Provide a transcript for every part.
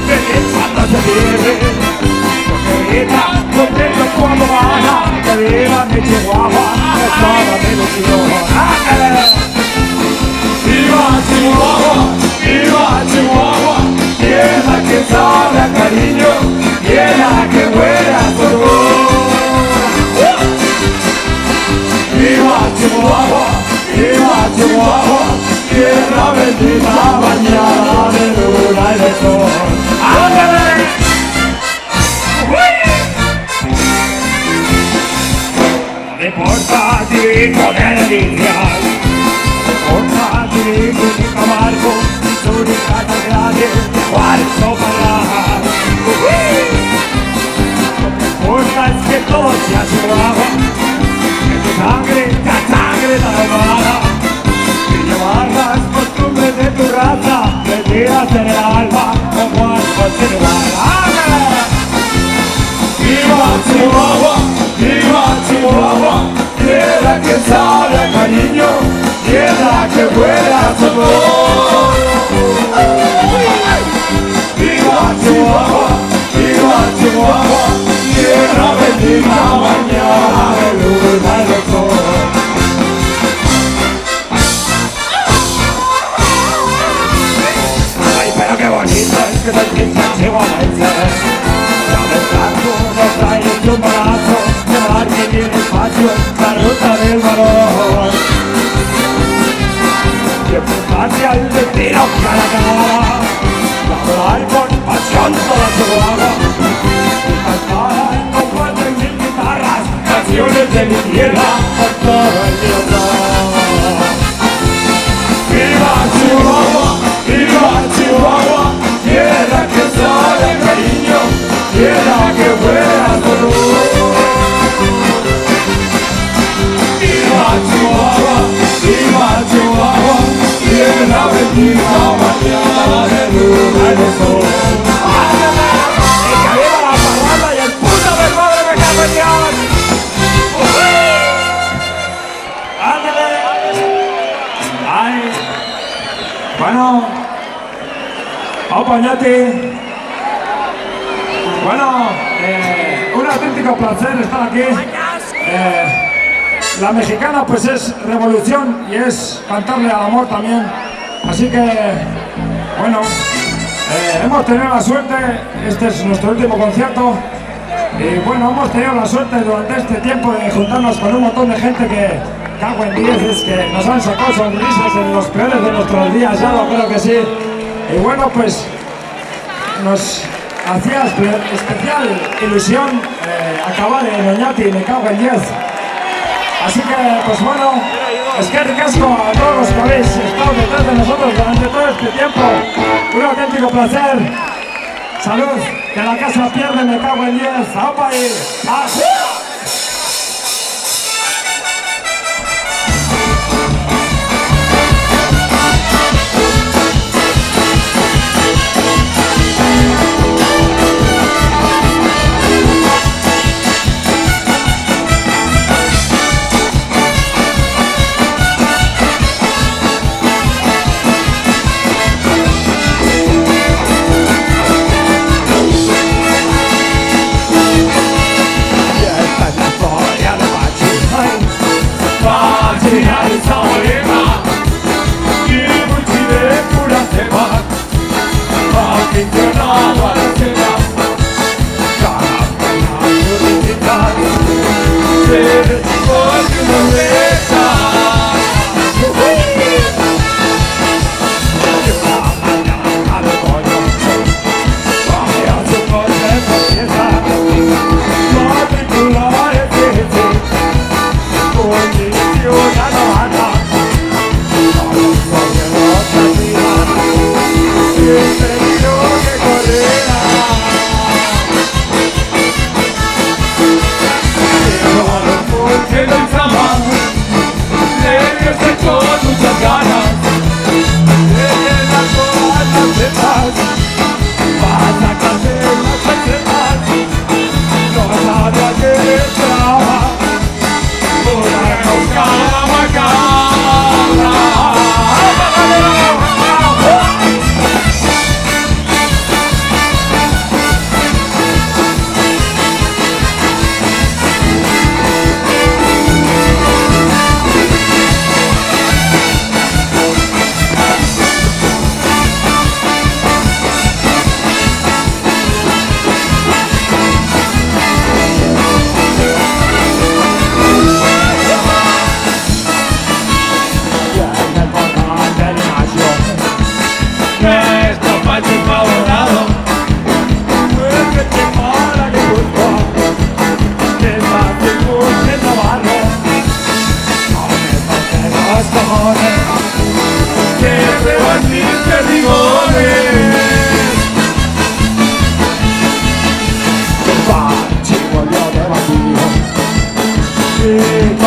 que cuando se pierde, porque grita, contento cuando baja, que viva mi Chihuahua, es toda mi ilusión. ¡Viva Chihuahua! ¡Viva Chihuahua! Tierra que sabe a cariño, tierra que huele a sudor. ¡Viva Chihuahua! ¡Viva Chihuahua! Tierra bendita bañada de luna y de sol. ¡Ándale! No me importa si vivo de delicias, no me importa si vivo en Camargo, sur y Casa Grande, Juárez o Parral. Lo que importa es que todo sea Chihuahua, que tu sangre tan ahumada, que llevar las costumbres de tu raza, metidas en el alma como al continuar. ¡Viva Chihuahua! ¡Viva Chihuahua! Tierra que sabe a cariño, tierra que huele a sabor. ¡Viva Chihuahua! ¡Viva Chihuahua! Tierra bendita bañada de luna y de sol. ¡Ay, pero qué bonito es que soy pinche chihuahuense! Ya me canto unos aires y un balazo, llevar que tiene espacio la ruta del valor. Siempre patria el destino cara a cara, laborar con pasión toda Chihuahua y cantar con cuatro y mil guitarras canciones de mi tierra por todo el mundo. ¡Viva Chihuahua! ¡Viva Chihuahua! Tierra que sabe cariño, tierra que huele a color. ¡Viva Chihuahua! ¡Viva Chihuahua! Tierra bendita bañada de luna y de sol. ¡Ándale! ¡Y que viva la parranda y el puto del madre me cago en Dios! ¡Ándale! ¡Ay! Bueno, Oñati. Bueno, un auténtico placer estar aquí. La mexicana pues es revolución y es cantarle al amor también. Así que, bueno, hemos tenido la suerte, este es nuestro último concierto. Y bueno, hemos tenido la suerte durante este tiempo de juntarnos con un montón de gente que, cago en dieces, que nos han sacado sonrisas en los peores de nuestros días, ya lo creo que sí. Y bueno, pues nos hacía especial ilusión acabar en Oñati, me cago en 10. Así que, pues bueno, es que ricasco a todos los que habéis estado detrás de nosotros durante todo este tiempo. Un auténtico placer. Salud, que la casa pierde, me cago en 10. ¡Aupa y ¡así!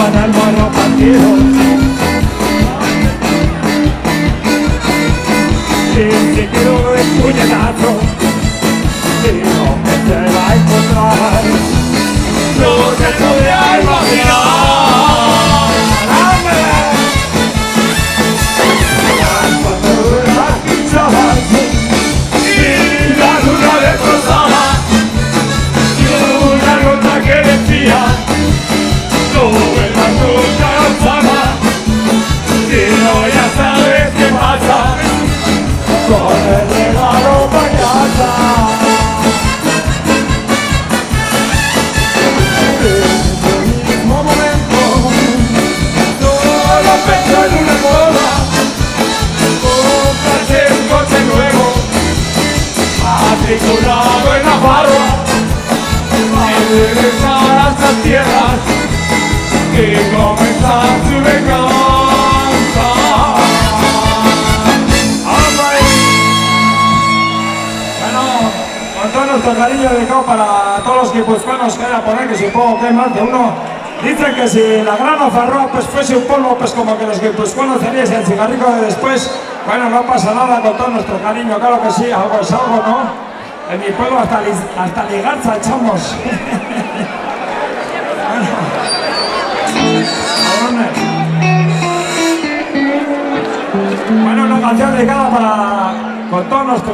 en el monopartido. Y si quiero el puñetazo, digo que te va a encontrar. No te podría imaginar. Cuando las pinchabas y la luna destrozaba y una nota que decía no vuelvas nunca a Osama, si no ya sabes qué pasa con el regalo para casa. En el mismo momento solo pensó en una cosa: comprarse un coche nuevo matriculado en Navarra para regresar a estas tierras y comenzar su venganza. Bueno, con todo nuestro cariño dedicado para todos los guipuzcoanos que hay a poner, que supongo que hay más de uno. Dicen que si la grana farroa pues fuese un polvo, pues como que los guipuzcoanos teníais el cigarrillo de después. Bueno, no pasa nada, con todo nuestro cariño, claro que sí, algo es algo, ¿no? En mi pueblo hasta liganza echamos. Bueno, una canción dedicada con todo nuestro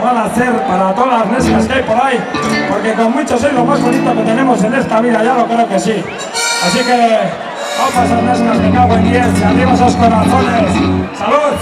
mal hacer, para todas las nescas que hay por ahí, porque con muchos es lo más bonito que tenemos en esta vida, ya lo creo que sí. Así que, vamos a esas nescas, me cago en 10, arriba esos corazones. ¡Salud!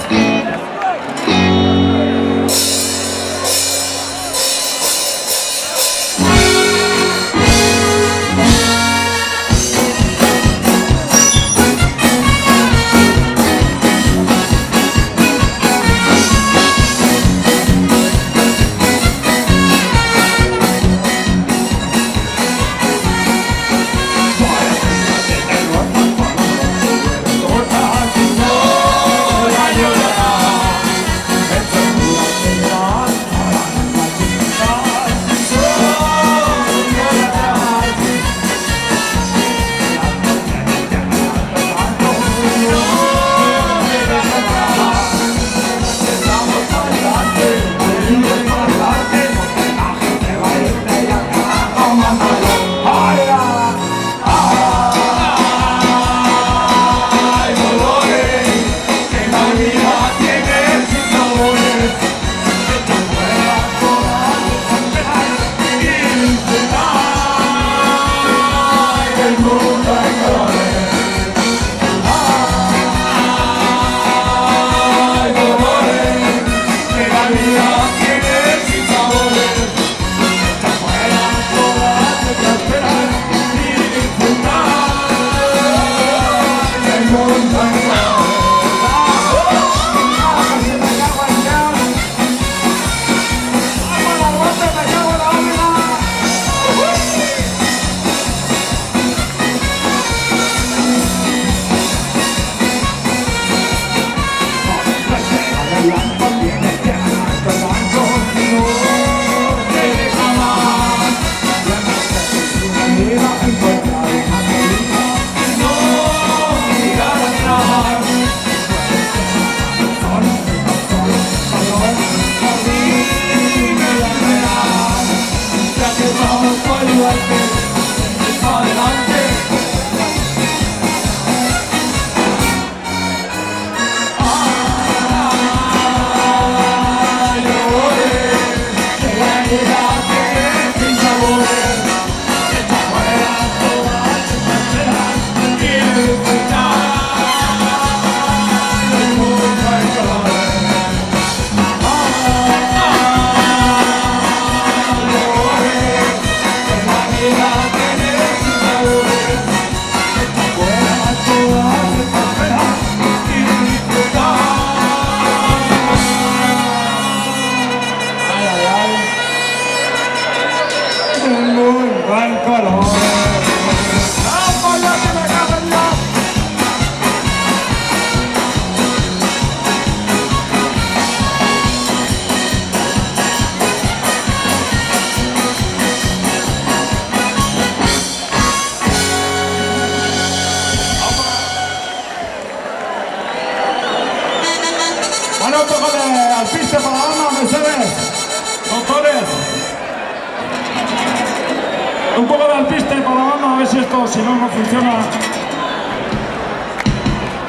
un poco de alpiste para la banda, a ver si esto, si no funciona.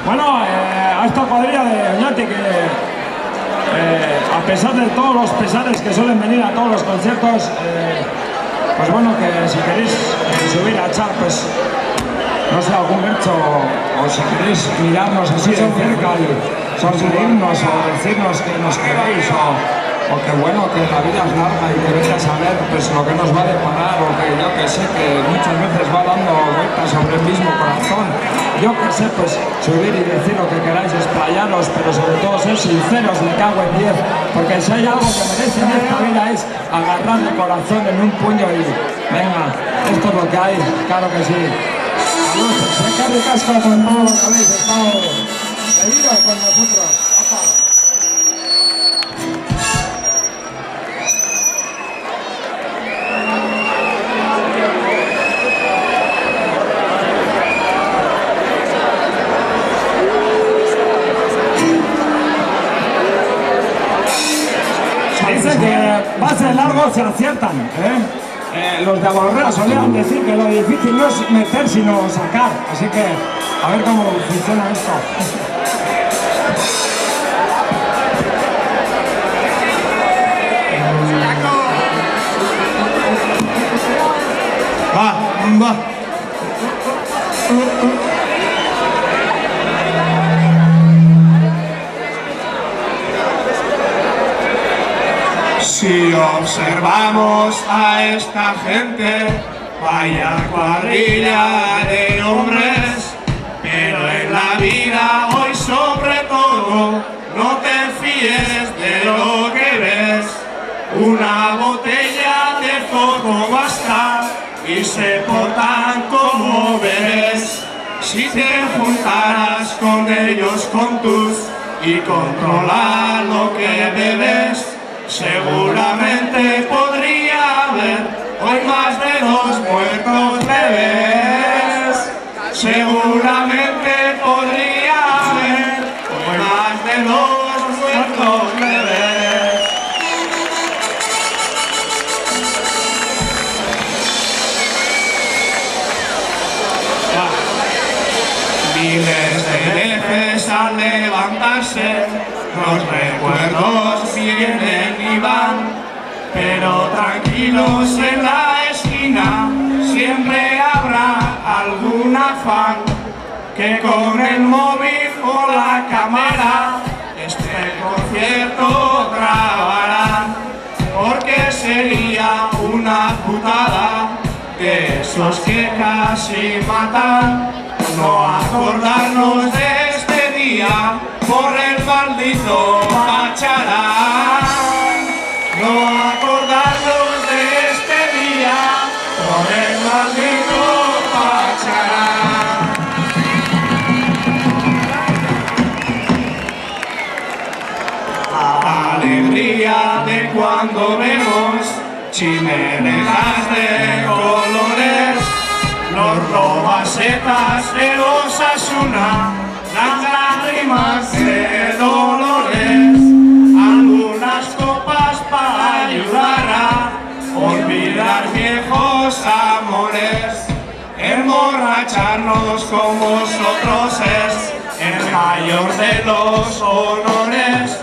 Bueno, a esta cuadrilla de Oñati que, a pesar de todos los pesares que suelen venir a todos los conciertos, pues bueno, que si queréis subir a echar, pues no sé, algún verso, o si queréis mirarnos así de cerca y sonreírnos o decirnos que nos queréis, o que bueno, que la vida es larga y que venga a saber pues lo que nos va a deparar, o que yo que sé, que muchas veces va dando vueltas sobre el mismo corazón. Yo que sé, pues subir y decir lo que queráis, explayaros, pero sobre todo ser sinceros, me cago en 10, porque si hay algo que merece en esta vida es agarrar el corazón en un puño y venga, esto es lo que hay, claro que sí. Sé que ricasco con todo lo que habéis estado seguido con nosotros. Dicen que bases largos se aciertan, los de Abolrea solían decir que lo difícil no es meter sino sacar, así que a ver cómo funciona esto. Va. Si observamos a esta gente, vaya cuadrilla de hombres, pero en la vida hoy sobre todo no te fíes de lo que ves. Una botella de poco basta y se portan como ves. Si te juntaras con ellos con tus y controlar lo que bebes, seguramente podría haber hoy más de 2 muertos bebés. Seguramente podría haber hoy más de 2 muertos bebés. Miles de veces al levantarse los recuerdos vienen y van, pero tranquilos en la esquina siempre habrá algún afán que con el móvil o la cámara este concierto grabarán, porque sería una putada de esos que casi matan no acordarnos de este día por el maldito Pacharán. No acordarnos de este día por el maldito Pacharán. Alegría de cuando vemos chimeneas de colores, los robasetas de Osasuna, las lágrimas de Dolores, algunas copas para ayudar a olvidar viejos amores. Emborracharnos con vosotros es el mayor de los honores.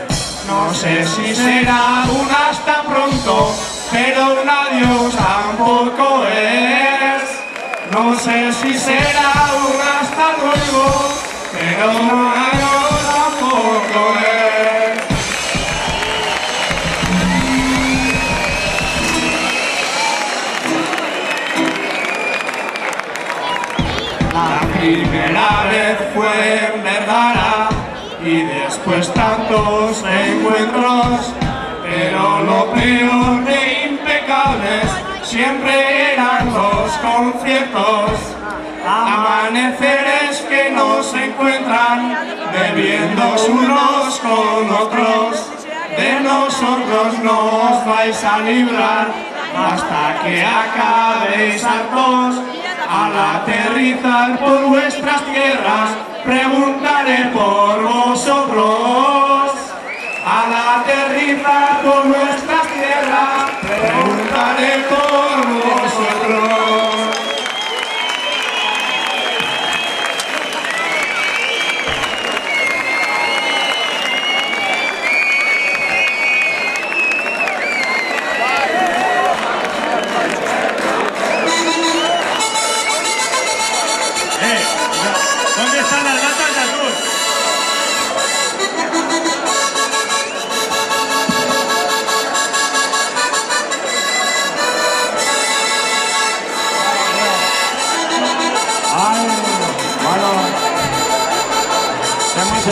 No sé si será un hasta pronto, pero un adiós tampoco es. No sé si será un hasta luego, pero un adiós tampoco es. La primera vez fue en Vergara y después tantos encuentros, pero lo peor de impecables siempre eran los conciertos. Amaneceres que no se encuentran bebiendo unos con otros. De nosotros no os vais a librar hasta que acabéis hartos. Al aterrizar por vuestras tierras preguntaré por vosotros. Al aterrizar por vuestras tierras preguntaré por vosotros.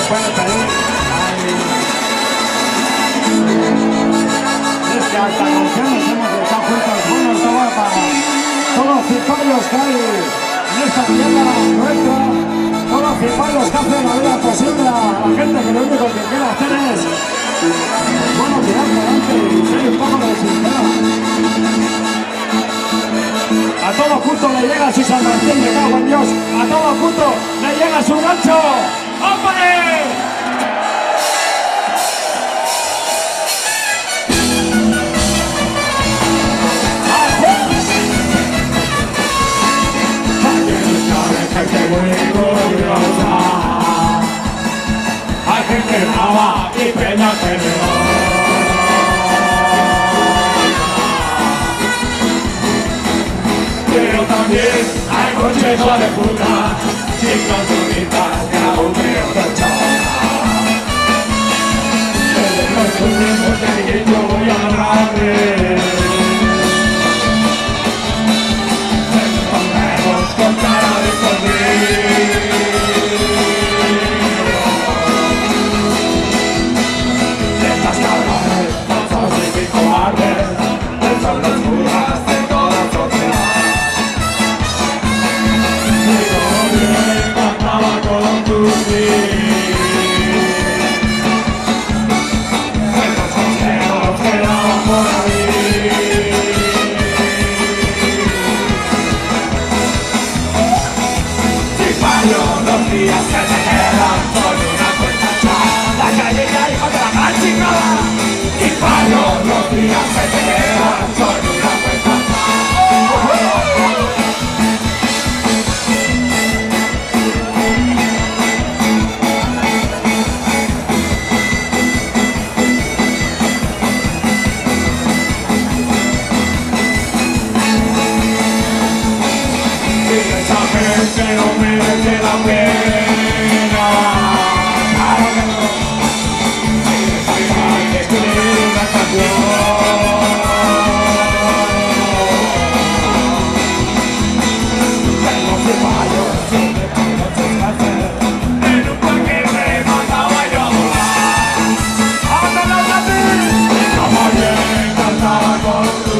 puede pedir. Es que hasta canciones hemos echado juntos. Bueno, esto va para todos los cipayos que hay en esta tierra nuestra. Todos los cipayos que hacen la vida posible a la gente que lo único que quiere hacer es, bueno, tirar por delante y ser un poco de sistema. A todo justo le llega su San Martín, me cago en Dios. A todo justo le llega su gancho. ¡Hombre! Hay gente muy curiosa, hay gente brava y pena que no. Pero también hay muchos hijos de puta, chicas bonitas que aún me otorchan. Desde los últimos de yo voy a grande. Con cara de cordero, estas cabrones, pasos y cobardes, son los puras de toda sociedad. Digo bien, cantaba con tu esos consejos quedaban por ahí. Los días que te quedan con una cuenta chata, la calle ya hijo de la mágica. Y fallo los días que te quedan con una cuenta y esa gente no merece la pena. Claro que no. Hay que escribir una canción. Tengo que fallos, siempre con noches que hacer. En un parque me mandaba yo a volar. ¡Ándale, Latín! Y como bien cantaba con tu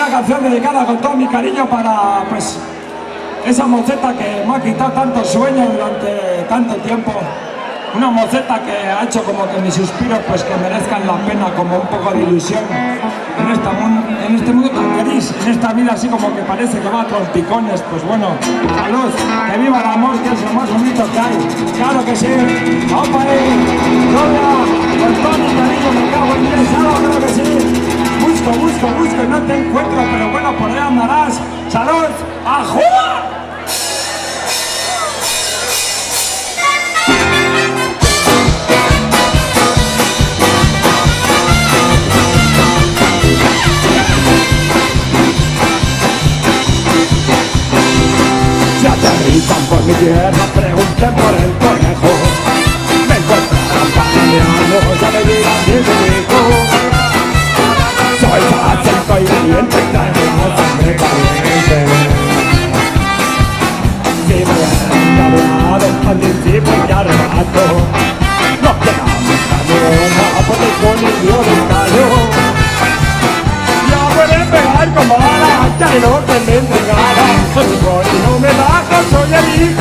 canción dedicada con todo mi cariño para, pues, esa moceta que me ha quitado tantos sueños durante tanto tiempo. Una moceta que ha hecho como que mis suspiros, pues, que merezcan la pena, como un poco de ilusión en este mundo tan gris, en esta vida así como que parece que va a trompicones. Pues bueno, salud, que viva el amor, que es lo más bonito que hay. Claro que sí. ¡Opa ahí! ¡Gloria! Con todo mi cariño me cago en 10, claro que sí. Busco y no te encuentro, pero bueno, por ahí andarás. ¡Salud! ¡Ajúa! Si aterrizan por mi tierra, pregunten por el conejo. Me encontrarán paseando, ya me dirán bien de hijo. Soy paciente y valiente, traigo la sangre caliente. Si me han hablado al principio y al rato, no quedamos cañona, porque con el Dios del callo. Ya pueden pegar como balas, ya no te me entregara. Soy y no me bajo, soy el hijo.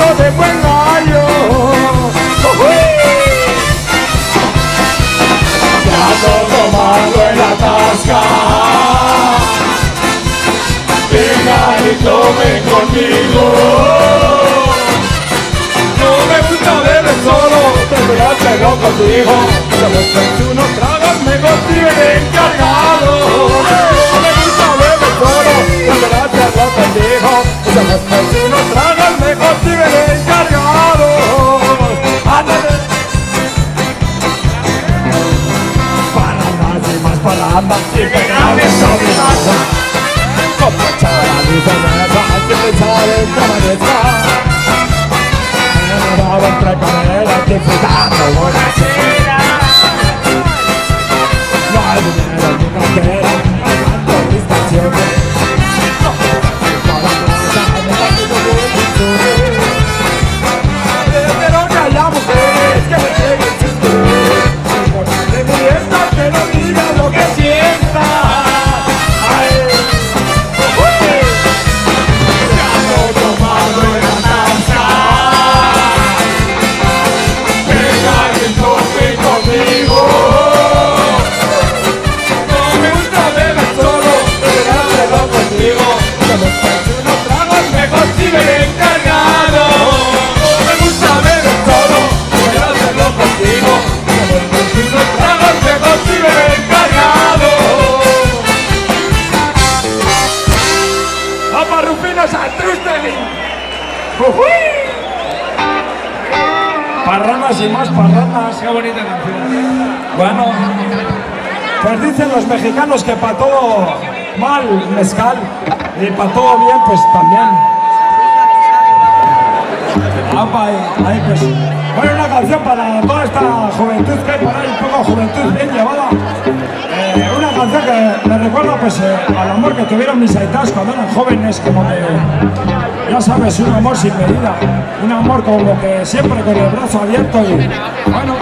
tomado en la tasca. Venga y tome conmigo. No me gusta beber solo, pero hacerlo contigo. Después de unos tragos me consiguen encargado. No me gusta beber solo, pero hacerlo contigo. Después de unos tragos me consiguen encargado. ¡Ándale! Parrandas y más parrandas y pegables son mi casa. Con pachara y cerveza que me sale de cabeza. Me daba entre caderas disfrutando borrachera. No hay dinero en mi cartera, pagando mis canciones. No me para plaza, me da todo el pero que haya mujeres que me lleguen sin querer. Lo importante de esta que no diga lo que sienta. Tomado en la taza. Venga y tome conmigo. No me gusta beber solo, pero hacerlo contigo. Cuando después de unos tragos me consiguen encargado. No me gusta beber solo, pero hacerlo contigo. Cuando después de unos tragos me consiguen encargado. ¡Apa Rufino Santrústegui! Parrandas y más parrandas. Qué bonita canción. Bueno, pues dicen los mexicanos que para todo mal, mezcal, y para todo bien, pues también. Ahí pues. Bueno, una canción para toda esta juventud que hay por ahí, un poco juventud bien llevada. Una canción que me recuerda pues al amor que tuvieron mis aitas cuando eran jóvenes, como que, ya sabes, un amor sin medida, un amor como que siempre con el brazo abierto y, bueno,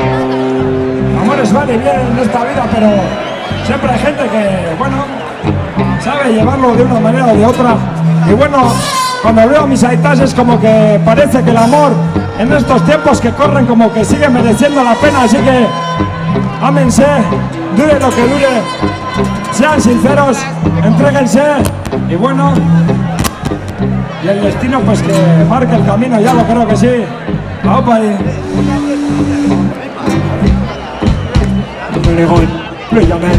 amores van y vienen en esta vida, pero siempre hay gente que, bueno, sabe llevarlo de una manera o de otra. Y bueno, cuando veo a mis aitas es como que parece que el amor en estos tiempos que corren como que sigue mereciendo la pena, así que ámense, dure lo que dure, sean sinceros, entréguense y bueno, y el destino pues que marque el camino, ya lo creo que sí. ¡Opa! Plus jamais.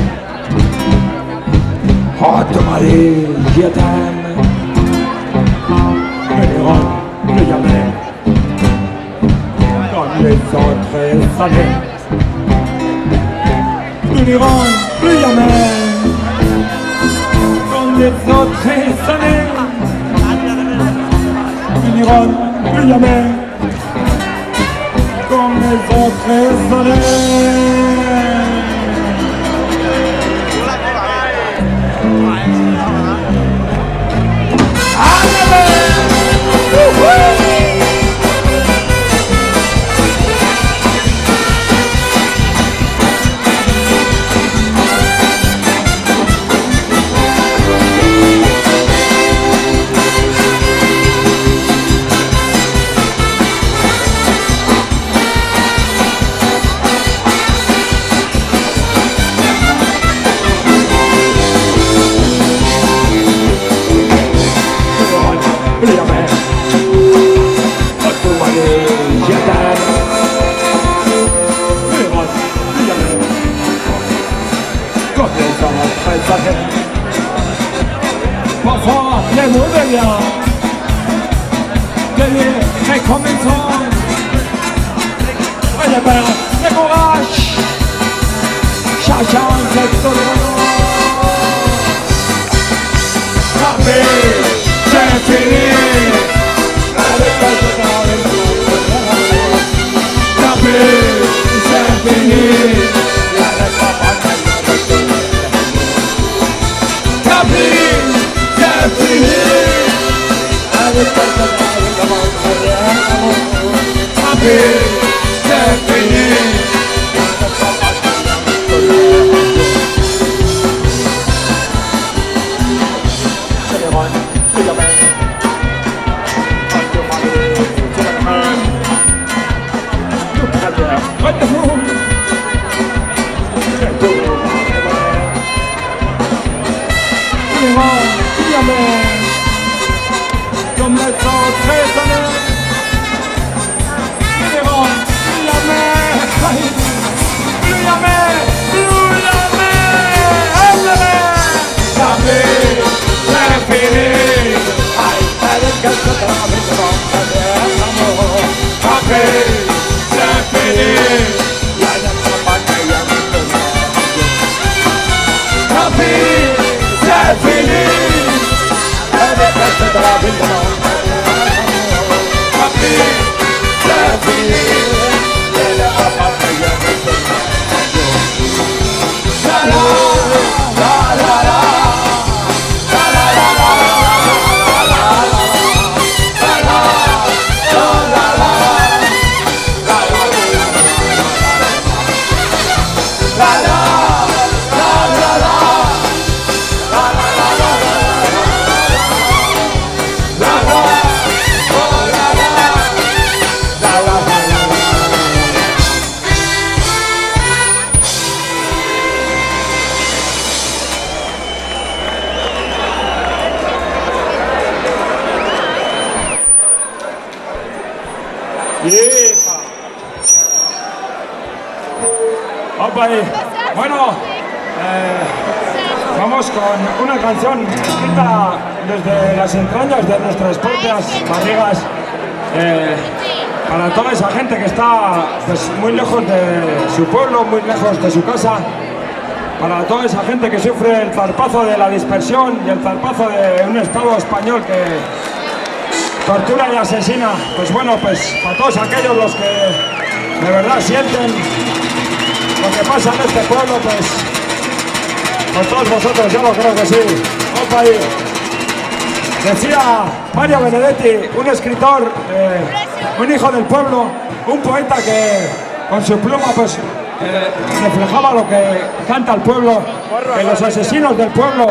Oh, tu mari, je t'aime. Plus jamais. Comme les autres années. Nous n'irons plus jamais. Comme les autres années. Nous n'irons plus jamais. Comme les autres années. Parfois, les mots de rien, les recommencements, et les pères, les courage, chacun c'est son nom. La vie, c'est fini, la vie, c'est fini. What the Opa ahí. Bueno, vamos con una canción escrita desde las entrañas de nuestras propias barrigas, para toda esa gente que está pues, muy lejos de su pueblo, muy lejos de su casa, para toda esa gente que sufre el zarpazo de la dispersión y el zarpazo de un Estado español que tortura y asesina. Pues bueno, pues para todos aquellos los que de verdad sienten lo que pasa en este pueblo, pues por todos vosotros, yo lo creo que sí. Opa ahí. Decía Mario Benedetti, un escritor, un hijo del pueblo, un poeta que con su pluma pues reflejaba lo que canta el pueblo, que los asesinos del pueblo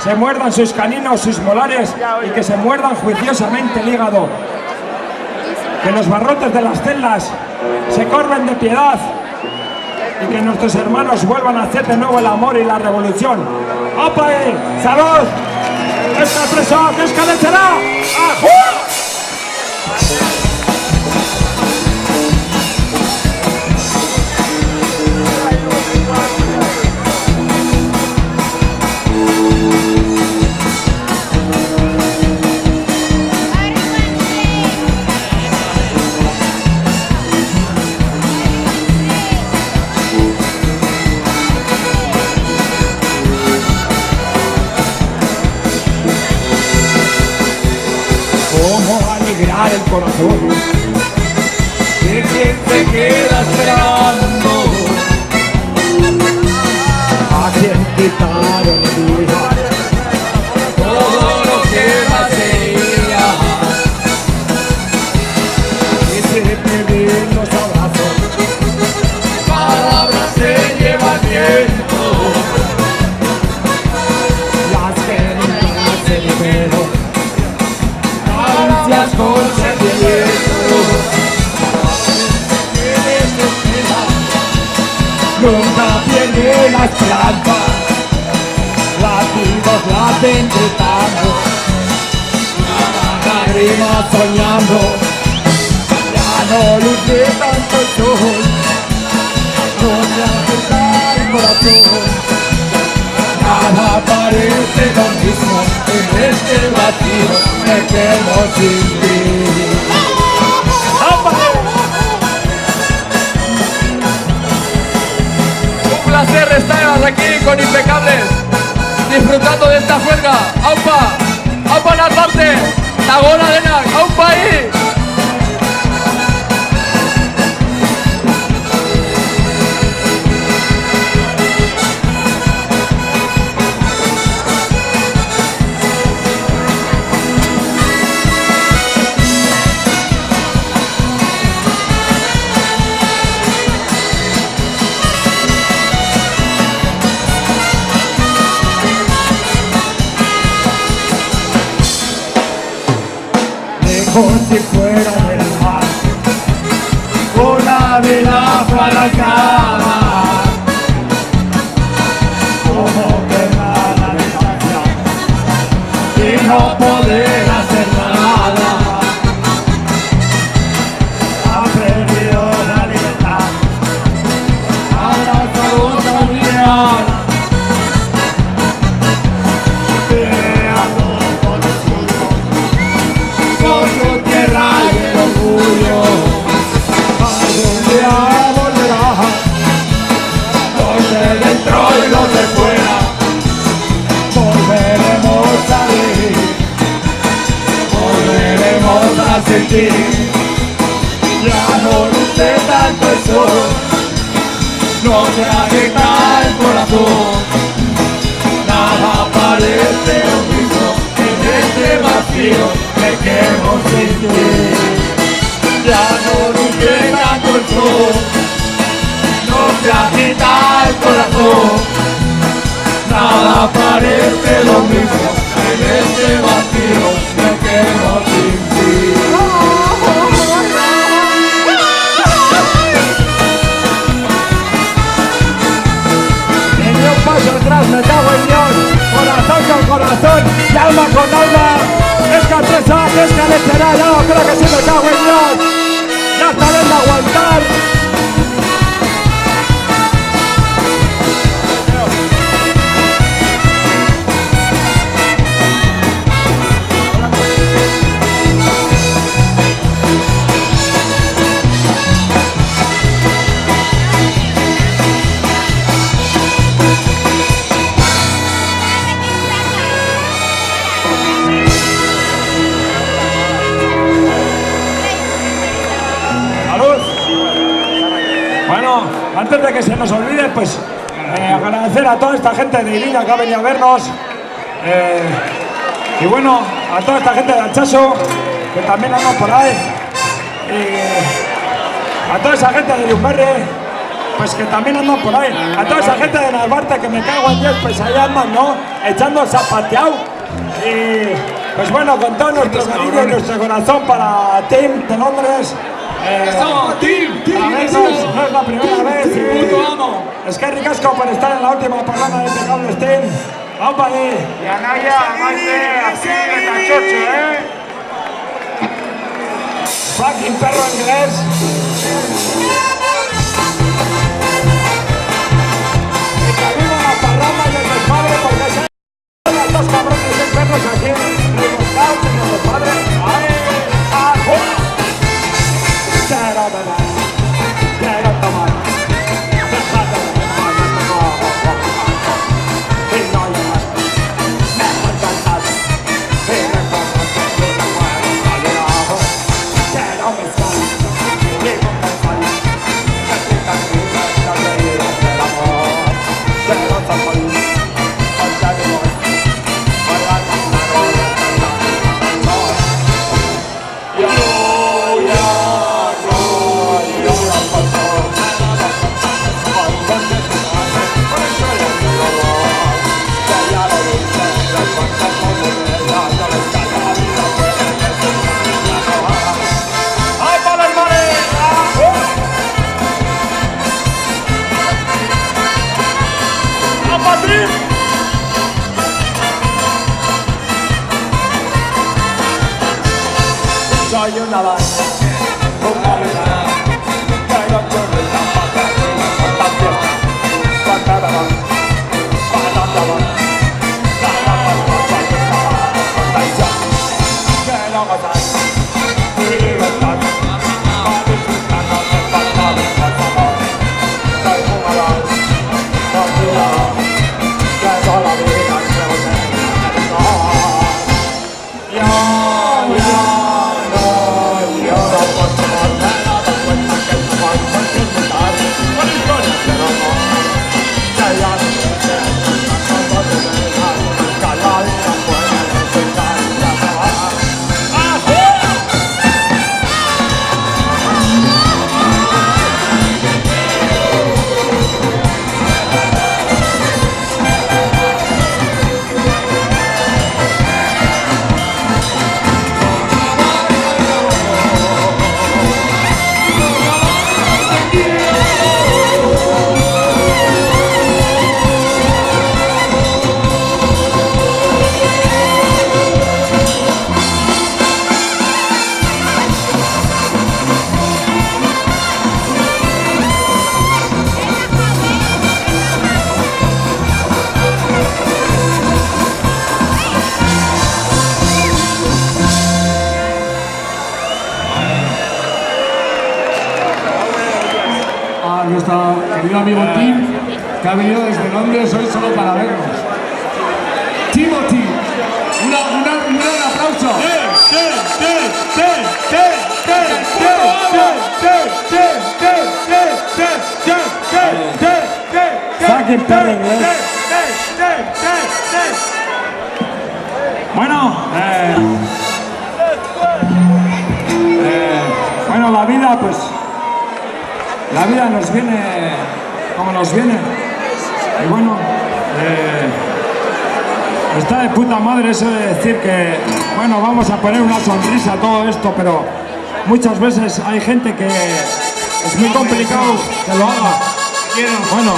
se muerdan sus caninos, sus molares y que se muerdan juiciosamente el hígado, que los barrotes de las celdas se corren de piedad y que nuestros hermanos vuelvan a hacer de nuevo el amor y la revolución. ¡Opa ahí! ¡Salud! ¡Esta presa que escalechará! ¡Ajú! El corazón de quien se queda esperando, a quien quitaron vida, todo lo que más sería, y se piden los abrazos, palabras se lleva el viento, las que nunca se liberan, ansias con nunca pierde la esperanza, latidos laten gritando, lágrimas soñando, ya no luce tanto el sol, no se agita el corazón, nada parece lo mismo en este vacío, me quedo sin ti. Un placer estar aquí con Impecables, disfrutando de esta juerga. ¡Aupa! ¡Aupa Narvarte! ¡Tagona Denak! ¡Aupa ahí! Como si fuera del mar, con la vela apalancada, como que nada distancia y no poder hacer nada. Ha perdido la libertad, ahora solo familiar. Sentir, ya no luce tanto el sol, no se agita el corazón, nada parece lo mismo en este vacío, me quedo sin ti. Ya no luce tanto el sol, no se agita el corazón, nada parece lo mismo en este vacío, me quedo sin ti. Paso atrás, me cago en Dios, corazón con corazón y alma con alma, es que presa, es que lecherá, yo creo que sí me cago en Dios, ya esta vez de aguantar. Bueno, antes de que se nos olvide, pues agradecer a toda esta gente de Irina que ha venido a vernos. Y bueno, a toda esta gente de Alchazo, que también andan por ahí. Y a toda esa gente de Lumberre, pues que también andan por ahí. A toda esa gente de Narvarte, que me cago en 10, pues ahí andan, ¿no? Echando zapateado. Y pues bueno, con todo nuestro cariño y nuestro corazón para Tim de Londres. Tim, no es la primera vez. Es que ricasco por estar en la última programa de Impecable Steam. ¡Vamos ahí! Y a Naya, Maite, así de cachocho, Fucking perro inglés. Y que viva la parranda y el desmadre, porque se las dos cabrones de perros aquí rebuscados en el desmadre. ¡Ay! Quiero tomar. Soy una banda, una vida, pero yo no la pata, la fiesta, patadaba, patadaba, quiero matar, libertad, para disfrutar de pasar, soy un malón, que toda la vida se nuestro querido amigo Tim, que ha venido desde Londres hoy solo para vernos. Timothy, un gran aplauso. Fucking perro inglés. Bueno, bueno, la vida, pues, la vida nos viene como nos viene. Y bueno, está de puta madre eso de decir que, bueno, vamos a poner una sonrisa a todo esto, pero muchas veces hay gente que es muy complicado que lo haga. Bueno,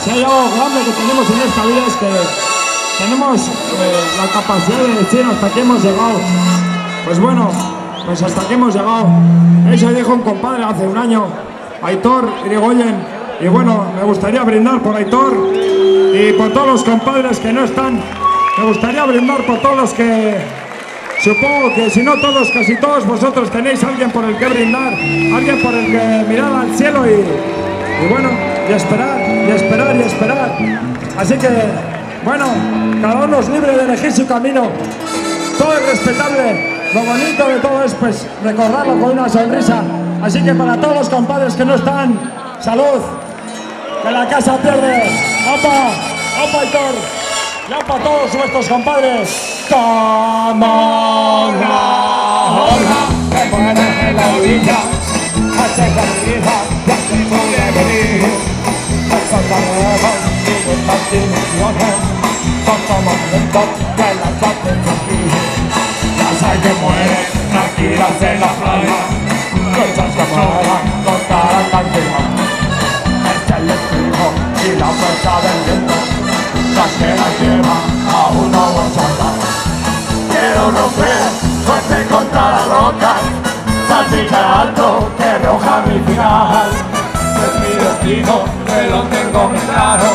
si hay algo grande que tenemos en esta vida es que tenemos la capacidad de decir hasta aquí hemos llegado. Pues bueno, pues hasta aquí hemos llegado. Eso dijo un compadre hace un año, Aitor Irigoyen, y bueno, me gustaría brindar por Aitor y por todos los compadres que no están. Me gustaría brindar por todos los que, supongo que si no todos, casi todos vosotros tenéis alguien por el que brindar, alguien por el que mirar al cielo y bueno, y esperar, y esperar, y esperar. Así que, bueno, cada uno es libre de elegir su camino. Todo es respetable. Lo bonito de todo es, pues, recordarlo con una sonrisa. Así que para todos los compadres que no están, salud, que la casa pierde. ¡Opa! ¡Opa, Aitor! ¡Ya para todos nuestros compadres! ¡Como una ola que muere en la orilla! ¡Hace camisa, ya se puede venir! ¡Esos arreglos y nuestras ilusiones son como momentos que las hacen sentir! Las hay que mueren tranquilas en la playa, muchas que mueran con cada cantidad. Es el destino y la fuerza del viento las que las lleva a un nuevo soldado. Quiero romper fuerte contra las rocas, salpicar alto que roja mi final. Es mi destino, que lo tengo muy claro,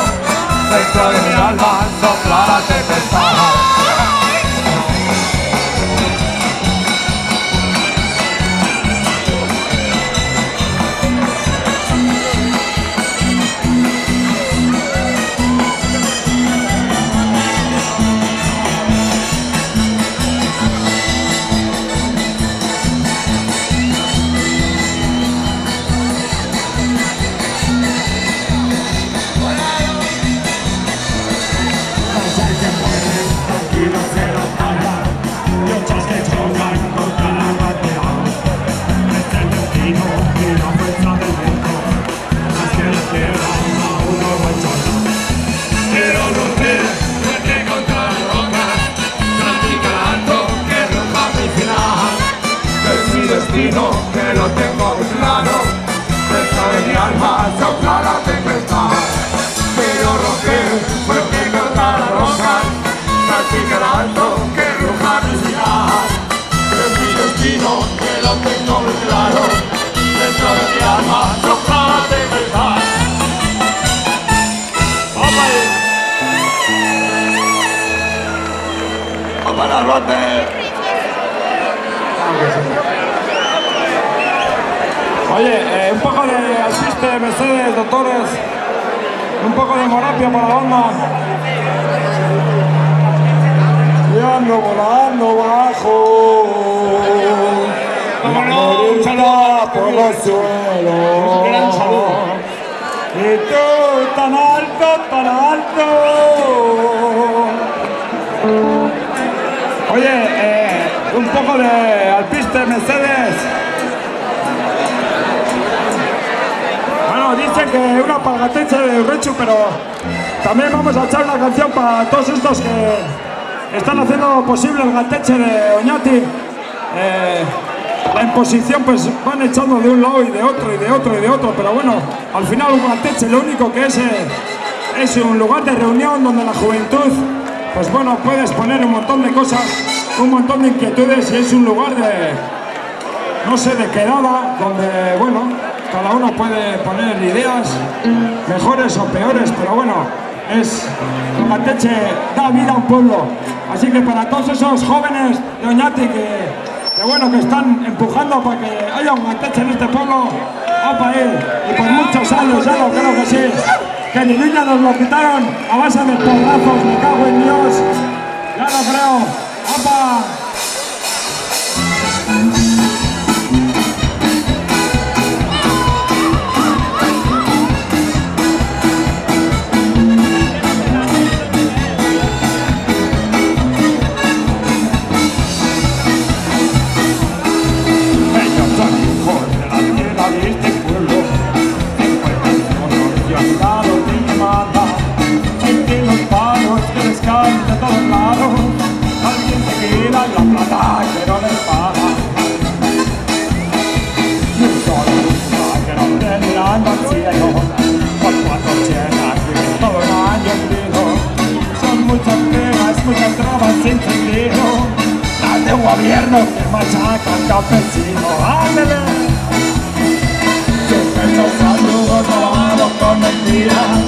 dentro de mi alma sopla la tempestad. Que lo tengo claro, dentro de mi alma sopla la tempestad. Quiero romper fuerte contra las rocas, salpicar alto que ruja mi ciudad. Es mi destino, que lo tengo muy claro, dentro de mi alma sopla la tempestad. ¡Opa la rote! Oye, un poco de alpiste, Mercedes, doctores, un poco de morapia para la banda. Y ando volando bajo, Un saludo por los suelos. Un gran saludo. Y tú tan alto, tan alto. Oye, un poco de alpiste, Mercedes. Dicen que una palgateche de Urrechu, pero también vamos a echar una canción para todos estos que están haciendo posible el gateche de Oñati. La imposición pues van echando de un lado y de otro y de otro y de otro, pero bueno, al final un gateche lo único que es un lugar de reunión donde la juventud, pues bueno, puedes poner un montón de cosas, un montón de inquietudes y es un lugar de, no sé, de quedada, donde, bueno, cada uno puede poner ideas mejores o peores, pero bueno, es un gateche, da vida a un pueblo. Así que para todos esos jóvenes de Oñati que bueno, que están empujando para que haya un gateche en este pueblo, ¡opa él! Y por muchos años, ya lo creo que sí, que ni niña nos lo quitaron a base de porrazos, me cago en Dios, ya lo creo, ¡opa! De todos lados, alguien te queda gobierno que machaca al campesino. ¡Ándale! Sus pesos saludos robados con mentiras,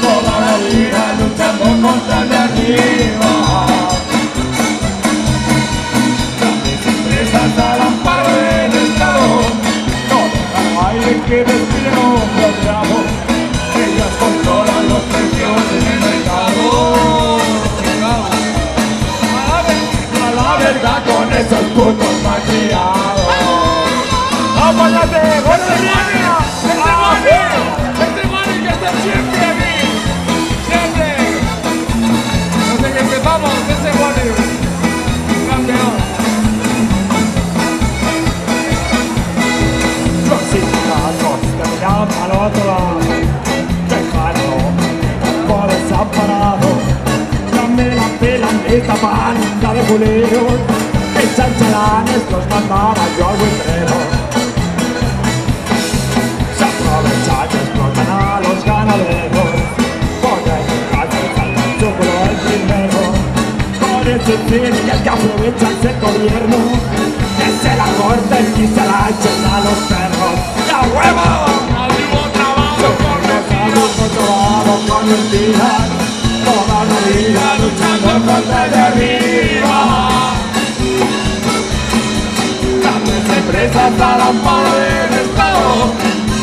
toda la vida luchando contra el de arriba. Grandes empresas al amparo del Estado, no dejan aire que respire un bravo. Ellas controlan los precios en el mercado. A la verdad con esos putos malcriados. ¡Apáñate! ¡Este Mani que está siempre aquí! ¡Siempre! Desde que empezamos, ese Mani, campeón. Los sindicatos te miran al otro lado, dejando por desamparado. Dame la pela esta banda de culeros, que chanchalanes los mandaba yo al buitrero. Se aprovechan y explotan a los ganaderos, porque en el caso salta el chúculo el primero. Con ese fin y el que aprovecha el gobierno, que se la corten y se la echen a los perros. ¡Ya huevo! ¡No vivo trabajo con mentiras! Toda la vida luchando contra el de arriba. Grandes empresas al amparo del Estado,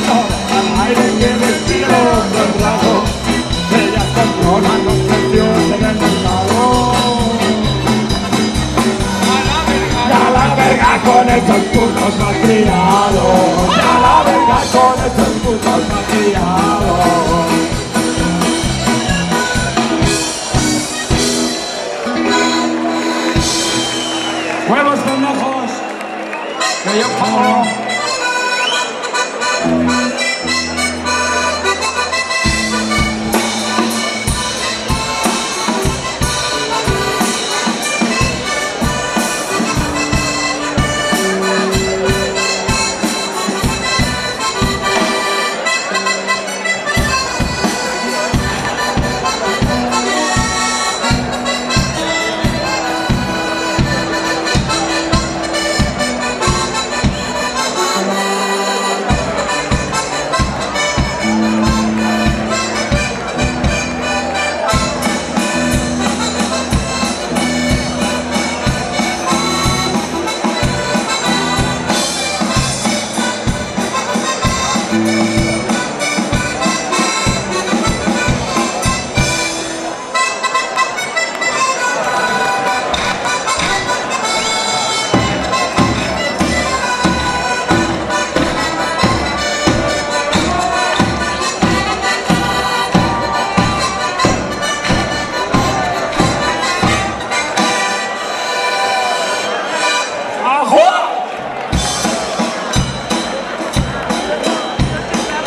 no dejan aire que respire el rato. Ellas controlan los precios en el mercado. Y a la verga con esos putos malcriados. Y a la verga con esos putos malcriados. ¡Huevos con ojos! ¡Que yo pago!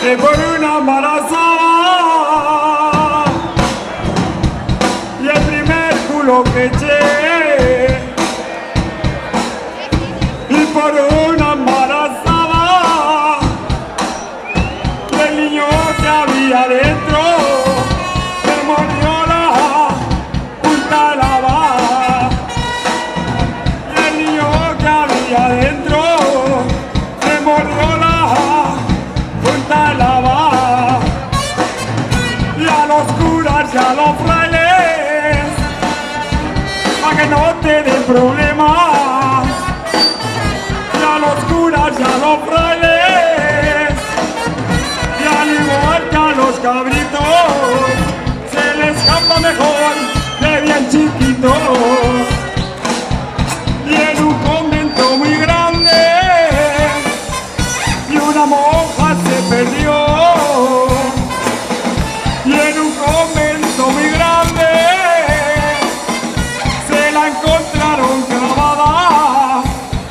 Que por una embarazada y el primer culo que eché, y por una embarazada y el niño que había dentro me mordió la punta de la bala, y el niño que había dentro me mordió la la va, y a los curas y a los frailes, pa' que no te den problemas, y a los curas y a los frailes, y al igual que a los cabritos, se les escapa mejor de bien chiquitos, y en un convento muy grande, y una monja se perdió, y en un convento muy grande se la encontraron clavada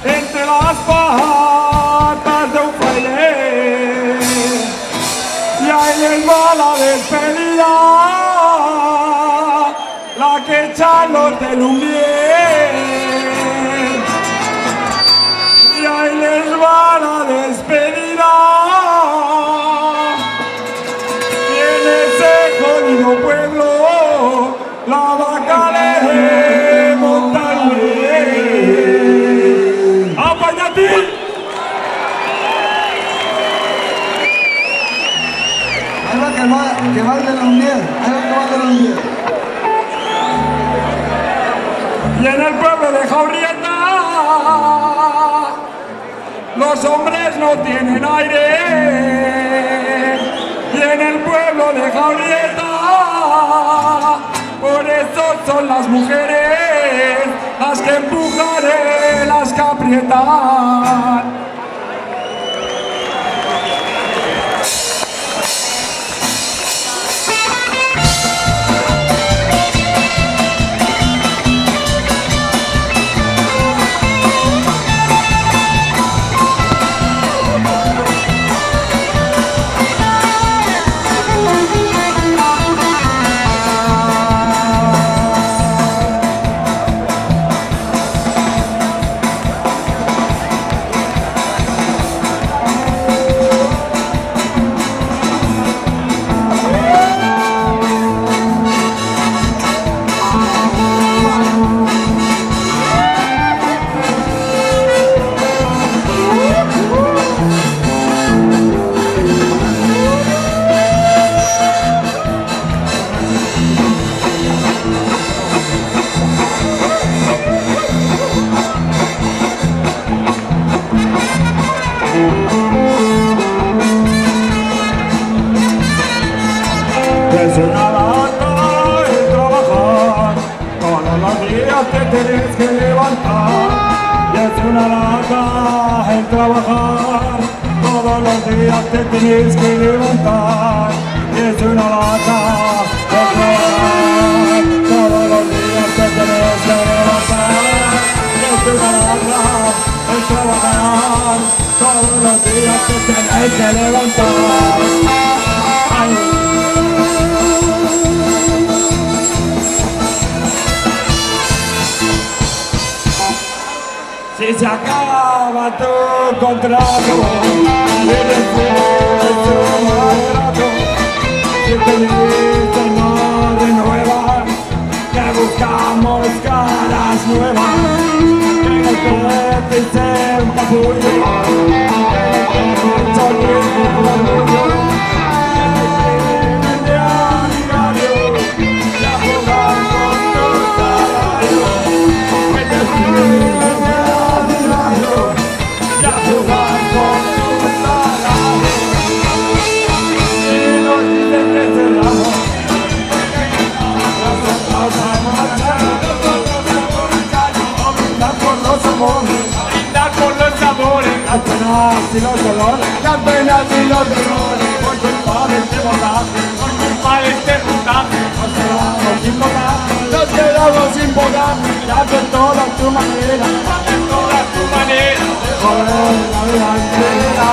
entre las patas de un fraile, y ahí les va la despedida, la que echan los de Lumière, y ahí les va la despedida. Pueblo, la vaca le montaña. 10. Ahí van tomando los 10. Y en el pueblo de Jaurrieta los hombres no tienen aire. Y en el pueblo de Jaurrieta por eso son las mujeres las que empujan y las que aprietan. Es una lata el trabajar, todos los días te tienes que levantar. Y es una lata el trabajar, todos los días te tienes que levantar. Y es una lata el trabajar, todos los días te tienes que levantar. Y es una lata el trabajar, todos los días te tienes que levantar. Ay. Si se acaba tu contrato, eres un maltrato. Si te dicen no renuevas, que buscamos caras nuevas. Que el que te un capullo, que mucho tiempo orgullo. Que te diario, y a jugar con tu salario. Que te brindar por los sabores, las penas y los dolores, las penas y los dolores, por culpa de este montaje, por culpa de este montaje, nos quedamos sin votar, nos quedamos sin votar, ya de toda tu manera, de toda tu manera, joder la vida entera.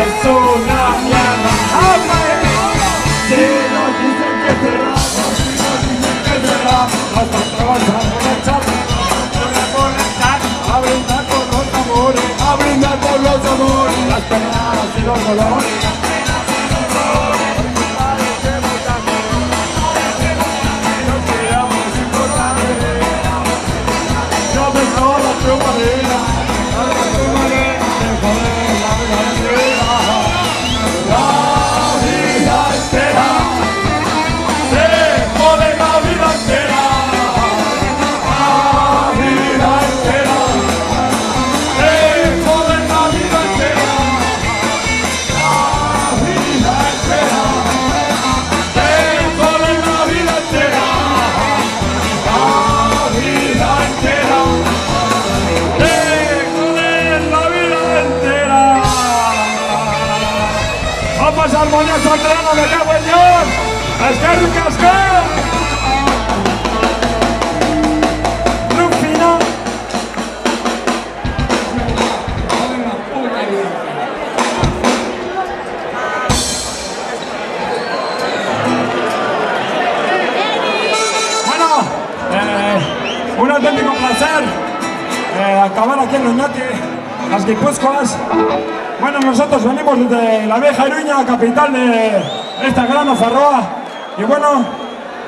Es una mierda. Si nos dicen que será, nosotros vamos a echar a brindar por los amores, A brindar por los amores, las penas y los dolores. Yo de toda tu manera, de joder la vida entera. armonía solterana, me cago en Dios. ¡Esquerri Casquer! Rufino. Un auténtico placer acabar aquí en Oñati, las Guipúzcoas. Bueno, nosotros venimos desde la vieja Iruña, capital de esta gran Nafarroa. Y bueno,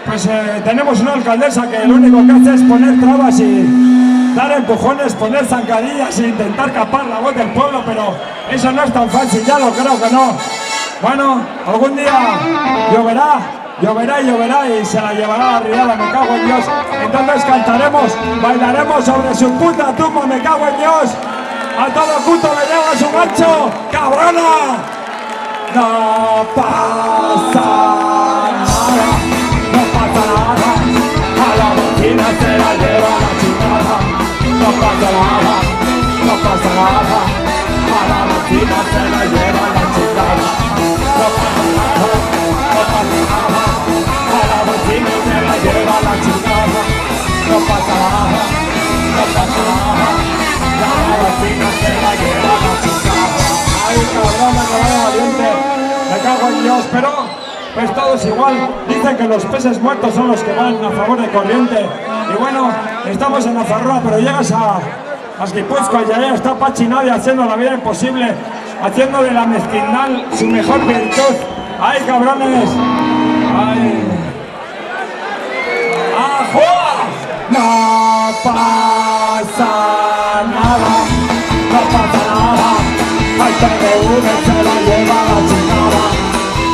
pues tenemos una alcaldesa que lo único que hace es poner trabas y dar empujones, poner zancadillas e intentar capar la voz del pueblo, pero eso no es tan fácil, ya lo creo que no. Bueno, algún día lloverá. Lloverá y lloverá y se la llevará la riada, me cago en Dios. Entonces cantaremos, bailaremos sobre su puta tumba, me cago en Dios. A todo puto le lleva su gancho, cabrona. No pasa nada, no pasa nada. A la vecina se la lleva la chingada. No pasa nada, no pasa nada. A la vecina se la lleva la chingada. No pasa nada, no pasa nada. Si no se la lleva la chingada, no pasa nada, no pasa nada. La vecina se la lleva la chingada. Ay, cabrón, me cago valiente, me cago en Dios, pero pues todo es igual. Dicen que los peces muertos son los que van a favor de corriente. Y bueno, estamos en Nafarroa, pero llegas a las Guipúzcoas y allá está Pachi Nadia haciendo la vida imposible, haciendo de la mezquindad su mejor virtud. Ay, cabrones, ay. No pasa nada, no pasa nada. Al PNV se la lleva la chingada.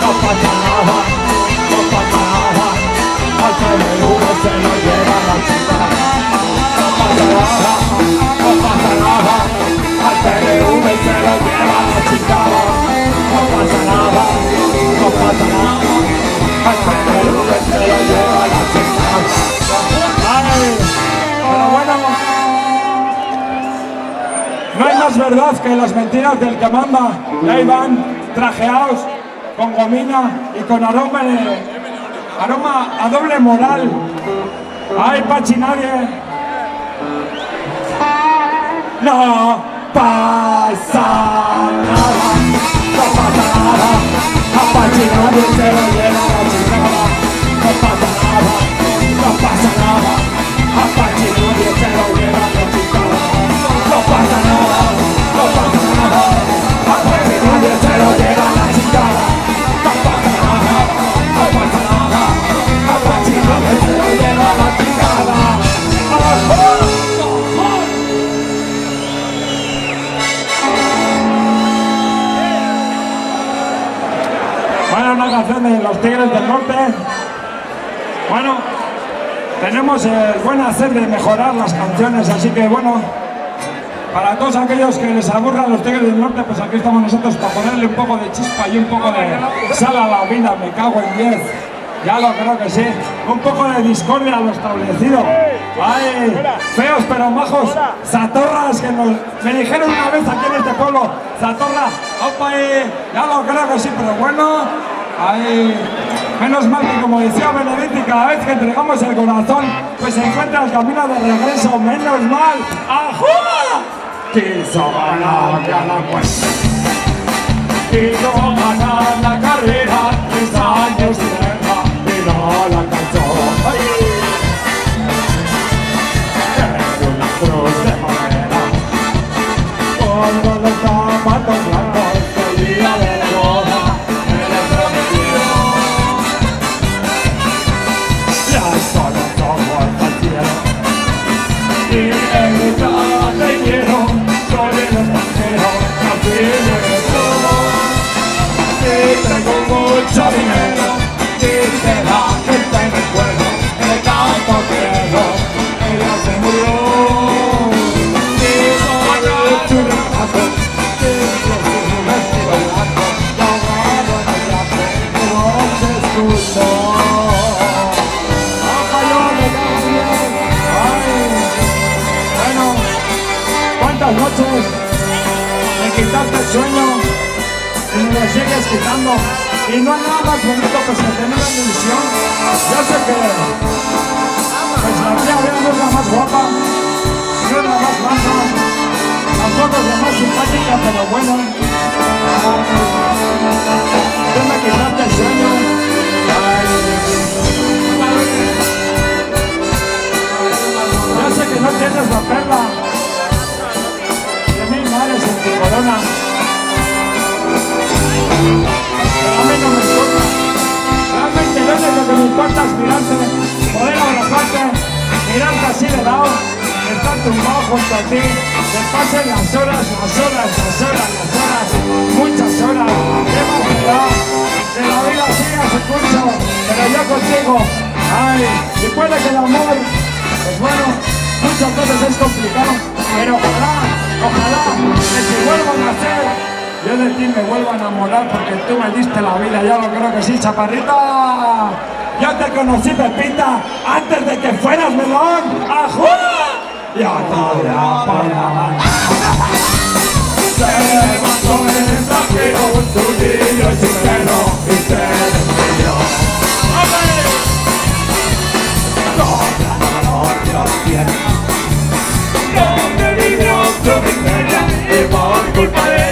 No pasa nada, no pasa nada. Al PNV se la lleva la chingada. No pasa nada, no pasa nada. Al PNV se la lleva la chingada. No pasa nada, no pasa nada. Al PNV se la lleva la chingada. Pero bueno, no hay más verdad que las mentiras del que manda. Y ahí van, trajeados, con gomina y con aroma a doble moral. Ay, Pachi Nadie. No pasa nada, no pasa nada. A Pachi Nadie se lo lleva la chingada. No pasa nada, no pasa nada. A Pachi Nadie se lo lleva la chingada. No pasa nada, no pasa nada. A Pachi Nadie se lo lleva la chingada. No pasa nada, no pasa nada. A Pachi Nadie se lo lleva la chingada. Bueno, una canción de los Tigres del Norte. Bueno, tenemos el buen hacer de mejorar las canciones, así que bueno, para todos aquellos que les aburran los Tigres del Norte, pues aquí estamos nosotros para ponerle un poco de chispa y un poco de sal a la vida, me cago en 10. Ya lo creo que sí. Un poco de discordia a lo establecido. Ay, feos pero majos, zatorras que me dijeron una vez aquí en este pueblo, zatorra, opa, ya lo creo que sí, pero bueno, ay, menos mal que como decía Benedetti, cada vez que entregamos el corazón, pues se encuentra el camino de regreso, menos mal. ¡Ajúa! Quiso ganar ya la cuesta, quiso ganar la carrera, 3 años de guerra y no la alcanzó. Era una cruz de madera, con los zapatos blancos, el día de la boda, me le prometió. Ya son los ojos al cielo, y en mi casa te quiero, soy el extranjero, así me todo. Y tengo mucho dinero, dice la gente en el pueblo, que tanto quiero, ella se murió. Y soy el churrasco, y soy un vestido blanco, ahogado en el yace, no se escuchó. Bueno, ¿cuántas noches me quitaste el sueño y me lo sigues quitando? Y no hay nada más bonito pues que tener una ilusión. Yo sé que pues la tía Bea no es la más guapa, no es la más mansa, tampoco es la más simpática, pero bueno. Tú me quitaste el sueño. Yo sé que no tienes la perla de 1000 mares en tu corona. A mí no me importa. Realmente lo único que me importa es mirarte, poder abrazarte, mirarte así de lado, estar tumbado junto a ti, que pasen las horas, muchas horas. Qué más me da que la vida siga su curso, pero yo contigo. Ay, y puede que el amor, pues bueno, muchas veces es complicado, pero ojalá que se vuelvan a hacer. Yo de ti me vuelvo a enamorar porque tú me diste la vida, ya lo creo que sí, chaparrita. Yo te conocí, Pepita, antes de que fueras melón. ¡Ajú! Y ahora para se levantó el extranjero, tu niño es sincero y se desmayó. Toda la noche os tiene, donde vivió tu miseria y por culpa de ella.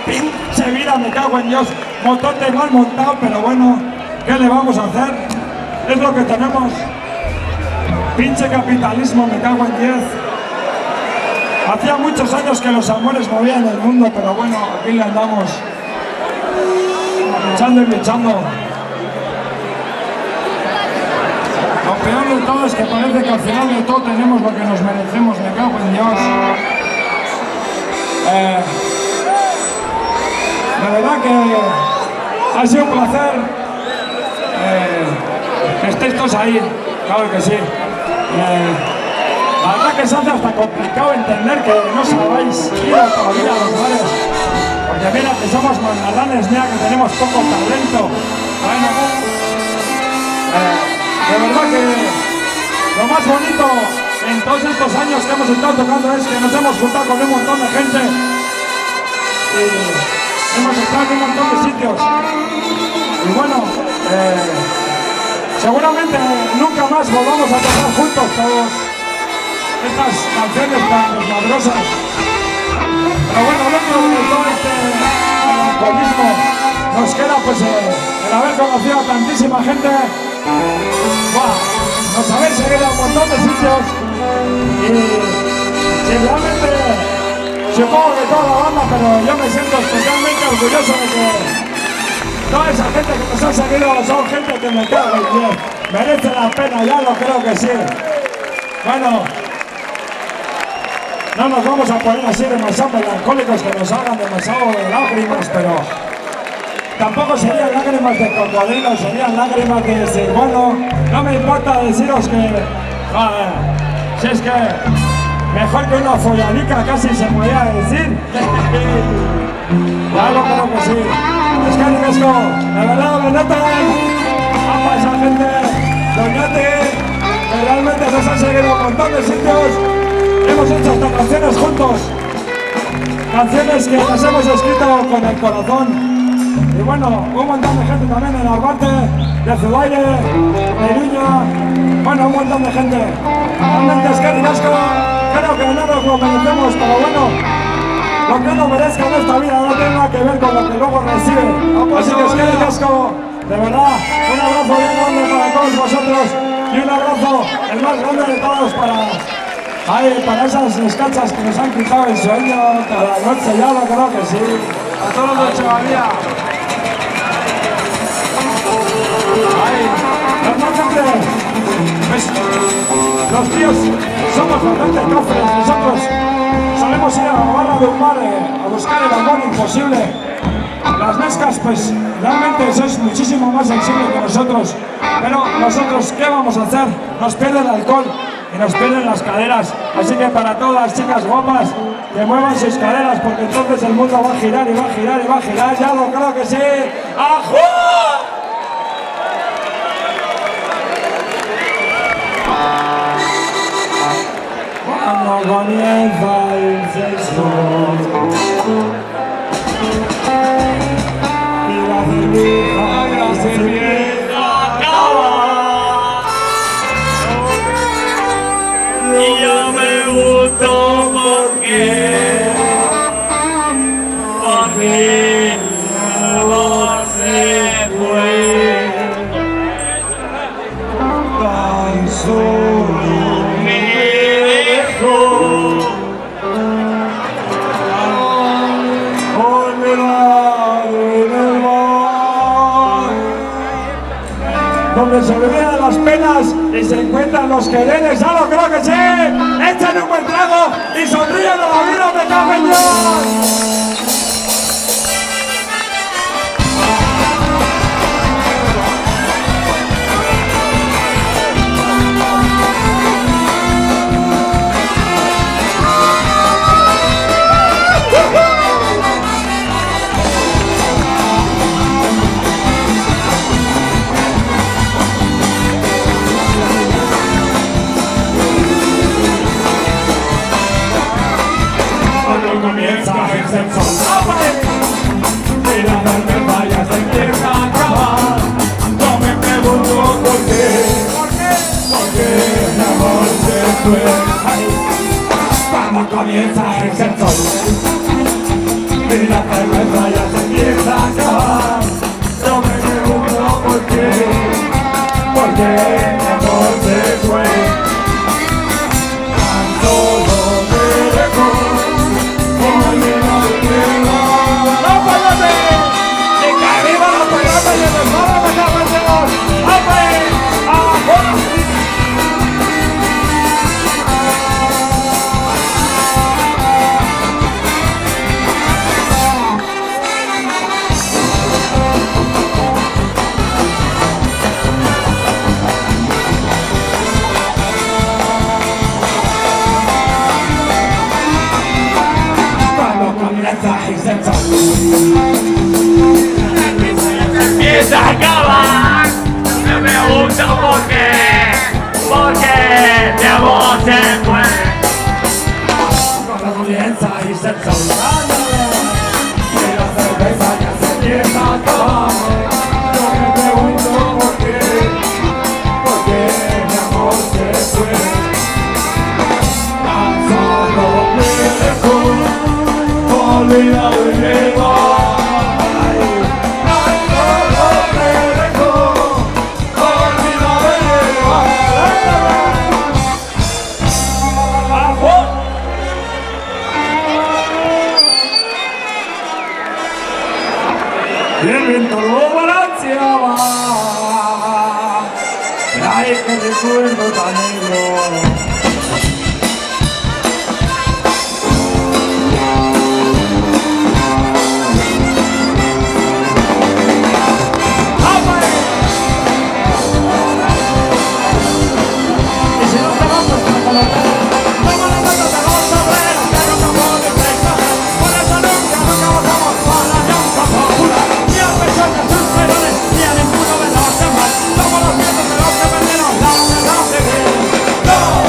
Pinche vida, me cago en Dios, motote mal montado, pero bueno, ¿qué le vamos a hacer? Es lo que tenemos. Pinche capitalismo, me cago en 10. Hacía muchos años que los amores movían el mundo, pero bueno, aquí le andamos luchando y luchando. Lo peor de todo es que parece que al final de todo tenemos lo que nos merecemos, me cago en Dios. La verdad que ha sido un placer que estéis todos ahí, claro que sí. La verdad que se hace hasta complicado entender que no sabéis ir todavía a los bares. Porque mira que somos mandarranes, mira que tenemos poco talento. Bueno, de verdad que lo más bonito en todos estos años que hemos estado tocando es que nos hemos juntado con un montón de gente. Hemos estado en un montón de sitios y bueno, seguramente nunca más volvamos a tocar juntos todas estas canciones tan desmadrosas, pero bueno, dentro de todo este alcoholismo nos queda pues el haber conocido a tantísima gente. ¡Buah! Nos habéis seguido a un montón de sitios y si realmente supongo que toda la banda, pero yo me siento especialmente orgulloso de que toda esa gente que nos ha seguido son gente que me cago en Dios. Merece la pena, ya lo creo que sí. Bueno, no nos vamos a poner así demasiado melancólicos que nos hagan demasiado de lágrimas, pero tampoco serían lágrimas de cocodrilo, serían lágrimas de decir, bueno, no me importa deciros que, si es que mejor que una folladica casi se podía decir. Ya lo creo que sí. Es que Ricasco, de verdad, Benete, a esa gente, Doñate, que realmente nos han seguido un montón de sitios. Hemos hecho hasta canciones juntos. Canciones que las hemos escrito con el corazón. Y bueno, un montón de gente también en Arbarte, de Zubaire, de Iruña. Bueno, un montón de gente. Realmente es que Ricasco, creo que no nos lo merecemos, pero bueno, lo que uno merezca en esta vida no tiene nada que ver con lo que luego recibe. Así que es que Ricasco, de verdad, un abrazo bien grande para todos vosotros y un abrazo, el más grande de todos para esas escachas que nos han quitado el sueño cada noche, ya lo creo que sí. A todos los de Chavalía. Ay, los más grandes. pues, los tíos somos bastante cofres. Nosotros solemos ir a la barra de un bar a buscar el amor imposible. Las mezclas, pues, realmente sois muchísimo más sensibles que nosotros. Pero nosotros, ¿qué vamos a hacer? Nos pierde el alcohol y nos pierden las caderas. Así que para todas las chicas guapas, que muevan sus caderas, porque entonces el mundo va a girar y va a girar y va a girar. Ya lo creo que sí. ¡Ajú! Cuando comienza el sexo y la cerveza se empieza a acabar, y yo me gustó porque el amor se fue tan solo. Donde se olvidan las penas y se encuentran los quereres. ¡Ya lo creo que sí! ¡Échale un buen trago y sonríen a la vida! ¡Me cago en Dios! Comienza el sexo y la cerveza ya se empieza a acabar. No me pregunto por qué, porque el amor se fue. Cuando comienza el sexo y la cerveza ya se empieza a acabar. No me pregunto por qué, porque el amor se fue. Tan solo me dejó. Y se acaba, no me gusta porque mi amor se fue. Cuando comienza y se exalta y la cerveza ya se empieza a acabar. Yo me pregunto por qué, porque mi amor se fue. Tan solo me dejó olvidado y llevar. Y el viento lo balanceaba, ay, qué recuerdo tan negro. No!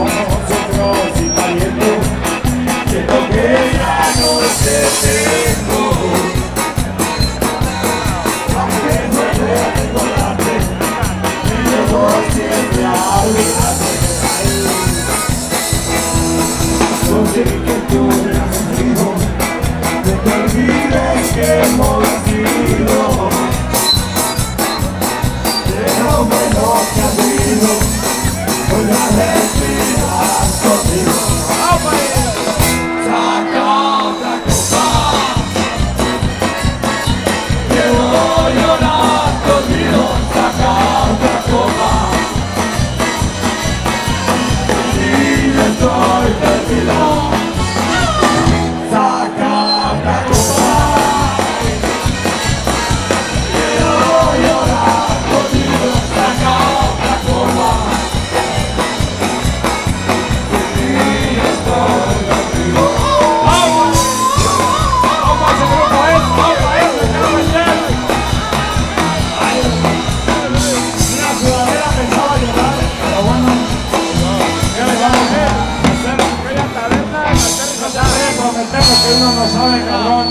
vosotros y caliente, siento que ya no te tengo, aunque duele recordarte, me llevo siempre a olvidarte. Yo sé que tú me has sentido, no te olvides que hemos sido, pero bueno que has vivido, voy a respirar contigo. Saca otra copa, quiero llorar contigo. Saca otra copa, si yo estoy perdido. Saca otra copa, quiero llorar contigo. Saca otra copa, si yo estoy perdido. ¡Vamos! ¡Vamos, ese grupo, Una sudadera pensaba llevar, pero bueno, ¿qué le vamos a hacer? No sabe, prometemos que uno no sabe, cabrón.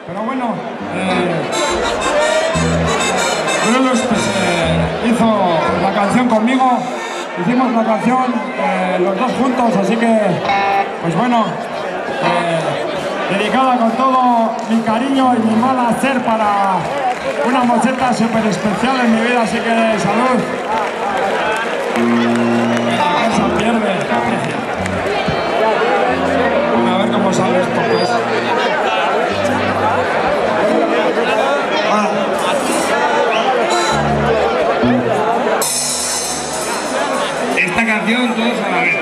Pero bueno, Brutus pues, hizo la canción conmigo, hicimos la canción los dos juntos, así que, pues bueno, dedicada con todo mi cariño y mi mala hacer para una mocheta súper especial en mi vida, así que salud. Esa pierde. A ver cómo sale esto, pues. Esta canción todos a la vez.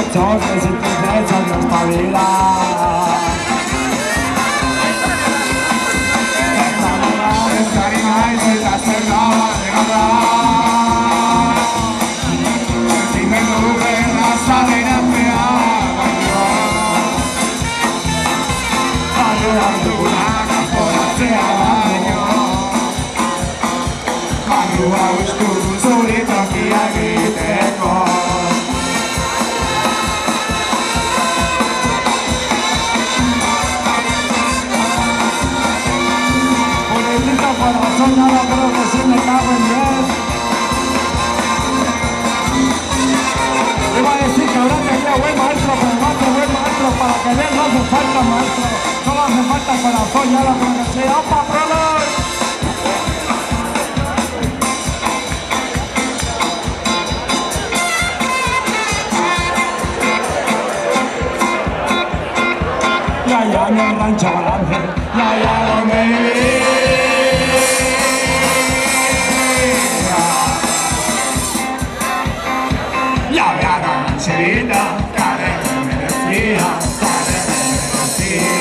Entonces, princesas de esta vida. celebrando el día buen maestro, pero maestro, buen maestro, para que vean no hace falta maestro, solo hace falta corazón y ahora con que sea. ¡Opa, brothers! Ya, ya, en el rancho balance, ya, donde vivía. Ya me hagan rancherita, care me merecía, care me merecía.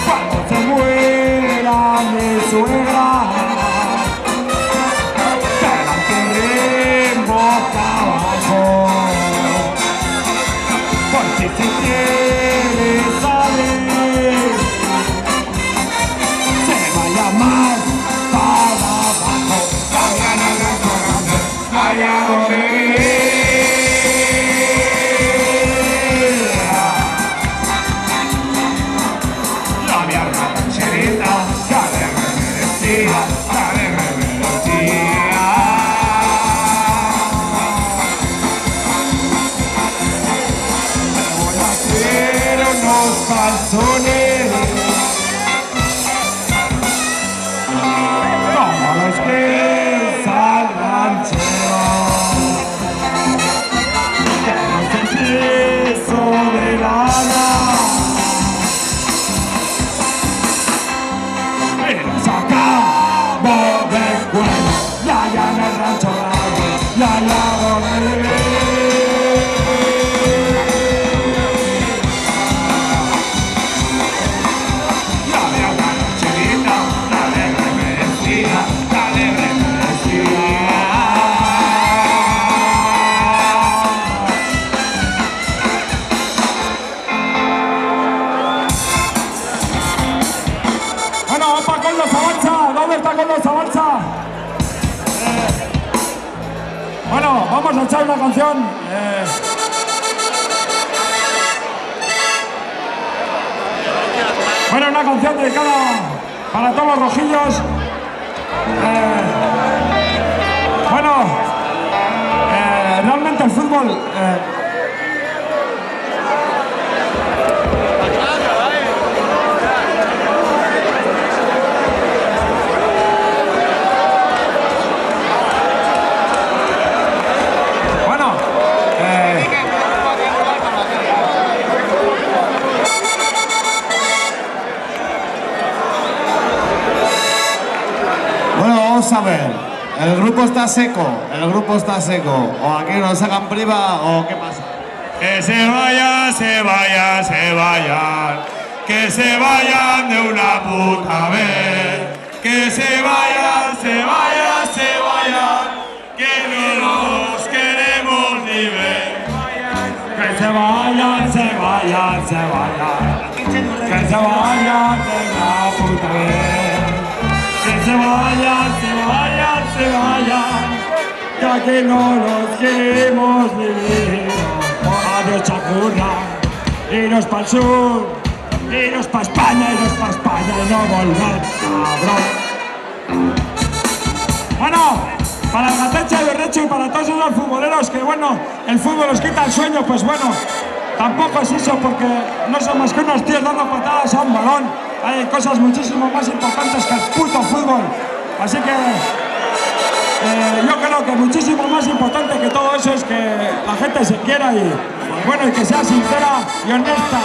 Cuando se muera mi suegra, que la enterré boca abajo. Por si se quiere saber, se vaya más para abajo. Vaya donde vivía. La vieja rancherita, que me merecía, que me merecía. Voy a hacer unos calzones como los que salgan de lana, pero sacamos de cuero, ya en el rancho grande, ya donde viví. La vieja rancherita, la alegre merecía, la alegre merecía. ¿Dónde está Carlos Avanza? Bueno, vamos a echar una canción. Bueno, una canción dedicada para todos los rojillos. Bueno, realmente el fútbol... Vamos a ver, el grupo está seco, o aquí nos hagan priva o qué pasa. Que se vayan, se vayan, se vayan, que se vayan de una puta vez, que se vayan, se vayan, se vayan, que no los queremos ni ver. Que se vayan, se vayan, se vayan, que se vayan de una puta vez. Que se vayan, se vayan, se vayan, que aquí no los queremos vivir. Adiós chacurra, iros pa'l sur, iros pa' España, y no volver, cabrón. Bueno, para el Gateche de Recho y para todos esos futboleros que, bueno, el fútbol os quita el sueño, pues bueno, tampoco es eso porque no son más que unos tíos dando patadas a un balón. Hay cosas muchísimo más importantes que el puto fútbol. Así que yo creo que muchísimo más importante que todo eso es que la gente se quiera y bueno, y que sea sincera y honesta.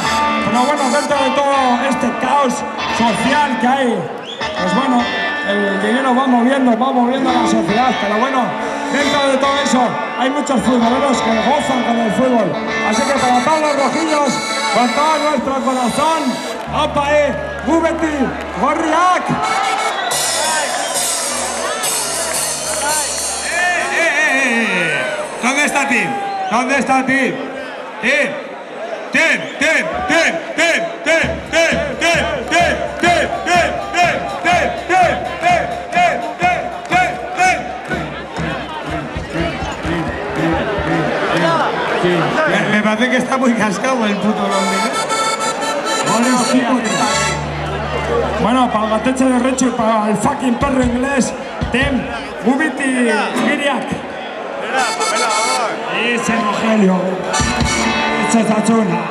Pero bueno, dentro de todo este caos social que hay, pues bueno, el dinero va moviendo a la sociedad. Pero bueno, dentro de todo eso hay muchos futboleros que gozan con el fútbol. Así que para todos los rojillos, con todo nuestro corazón, ¡opa, ¡Múvete! ¡Gorriak! ¿Dónde está Tim? ¿Dónde está Tim? Me parece que está muy cascado el puto londinés. Bueno, para el Gateche de Recho y para el fucking perro inglés, Tim, Múvete, Giriak. Osasuna.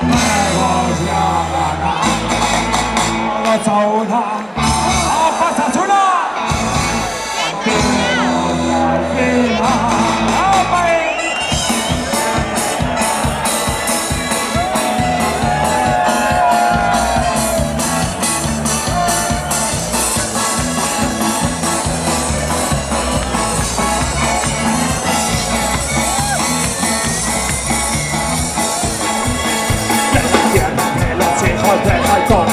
Vamos a ganar. Osasuna. Osasuna. Tenemos la final. De Jacob,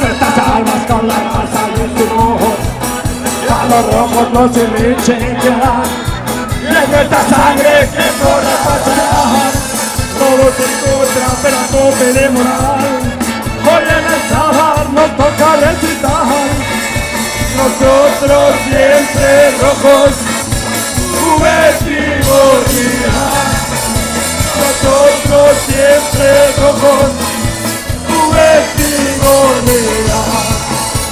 nuestras almas con la raza de su ojo, a los rojos los hinchadas, y en nuestra sangre que corre pasarán, todos en contra pero a tope de moral, hoy en el sábado nos toca recitar, nosotros siempre rojos, subestimos nosotros siempre rojos,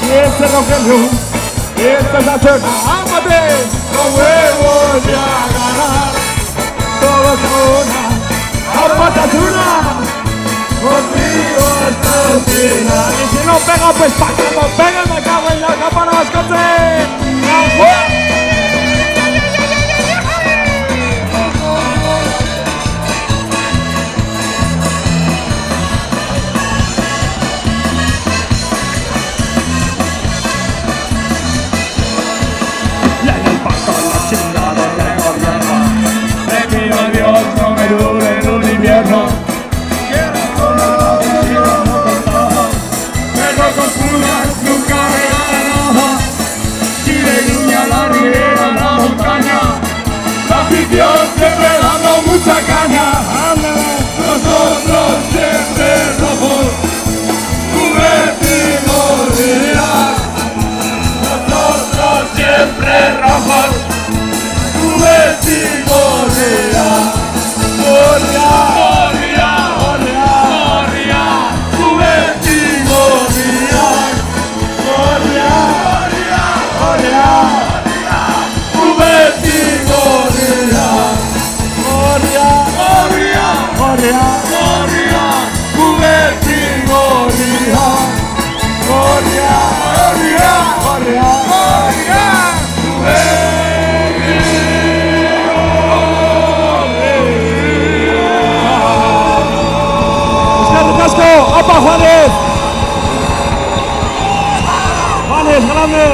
y este Rogelio, y esta es la cena, ¡ámate! ¡No huevos de a ganar! Todos a una, ¡ámate una! Contigo hasta el final. Y si no pega, pues pa' que no pega, me cago en la capa, no las canté. Dios siempre dando mucha caña, nosotros siempre rojos, subestimos nosotros siempre rojos, subestimos Gorria, Gorria, Gorria, Gorria, subestimos Gorria, Gorria, Gorria, subestimos Gorria, Gorria, Gorria, Gorria, Gorria, Gorria, ¡Opa, Juanes! ¡Juanes, grande!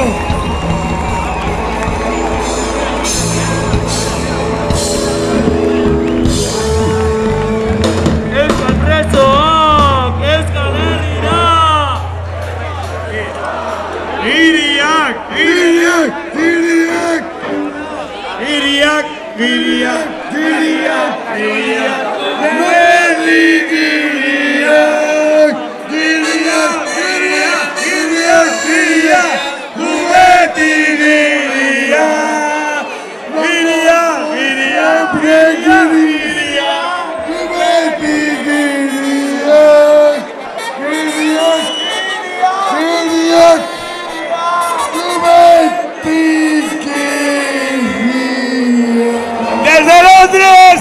¡Desde Londres!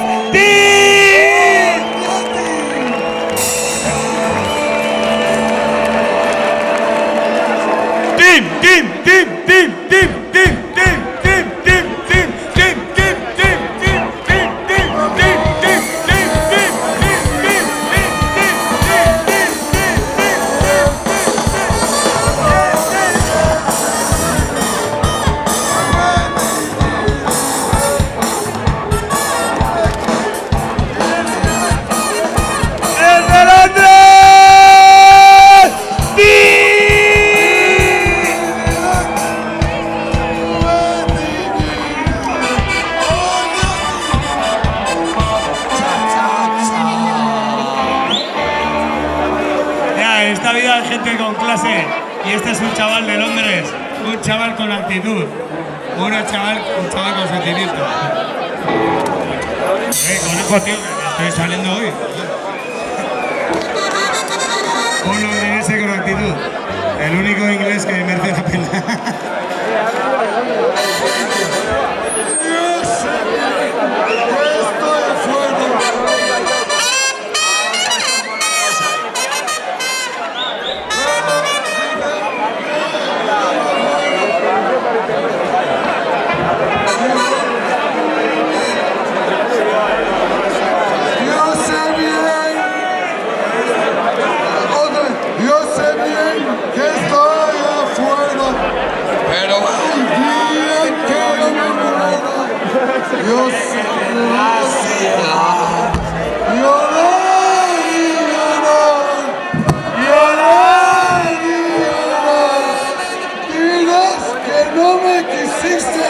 gente con clase y este es un chaval de Londres, un chaval con actitud, un chaval con sentimiento. Conejo, tío, estoy saliendo hoy. Un londinense con actitud, el único inglés que merece la pena. Esto es fuerte. Yo sé que llorar y llorar. Dirás que no me quisiste,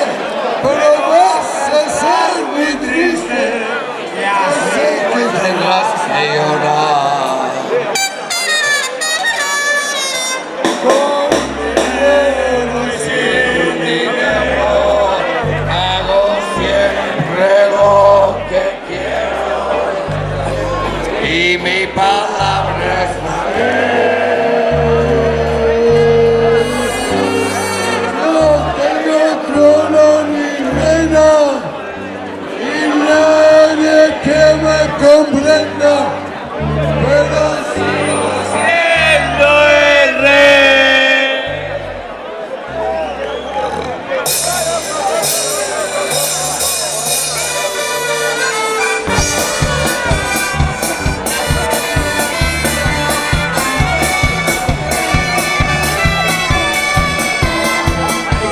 pero vas a ser muy triste. Ya sé que tendrás que llorar. Y mi palabra es la ley. No tengo trono ni reina, y nadie que me comprenda, pero sigo siendo el rey.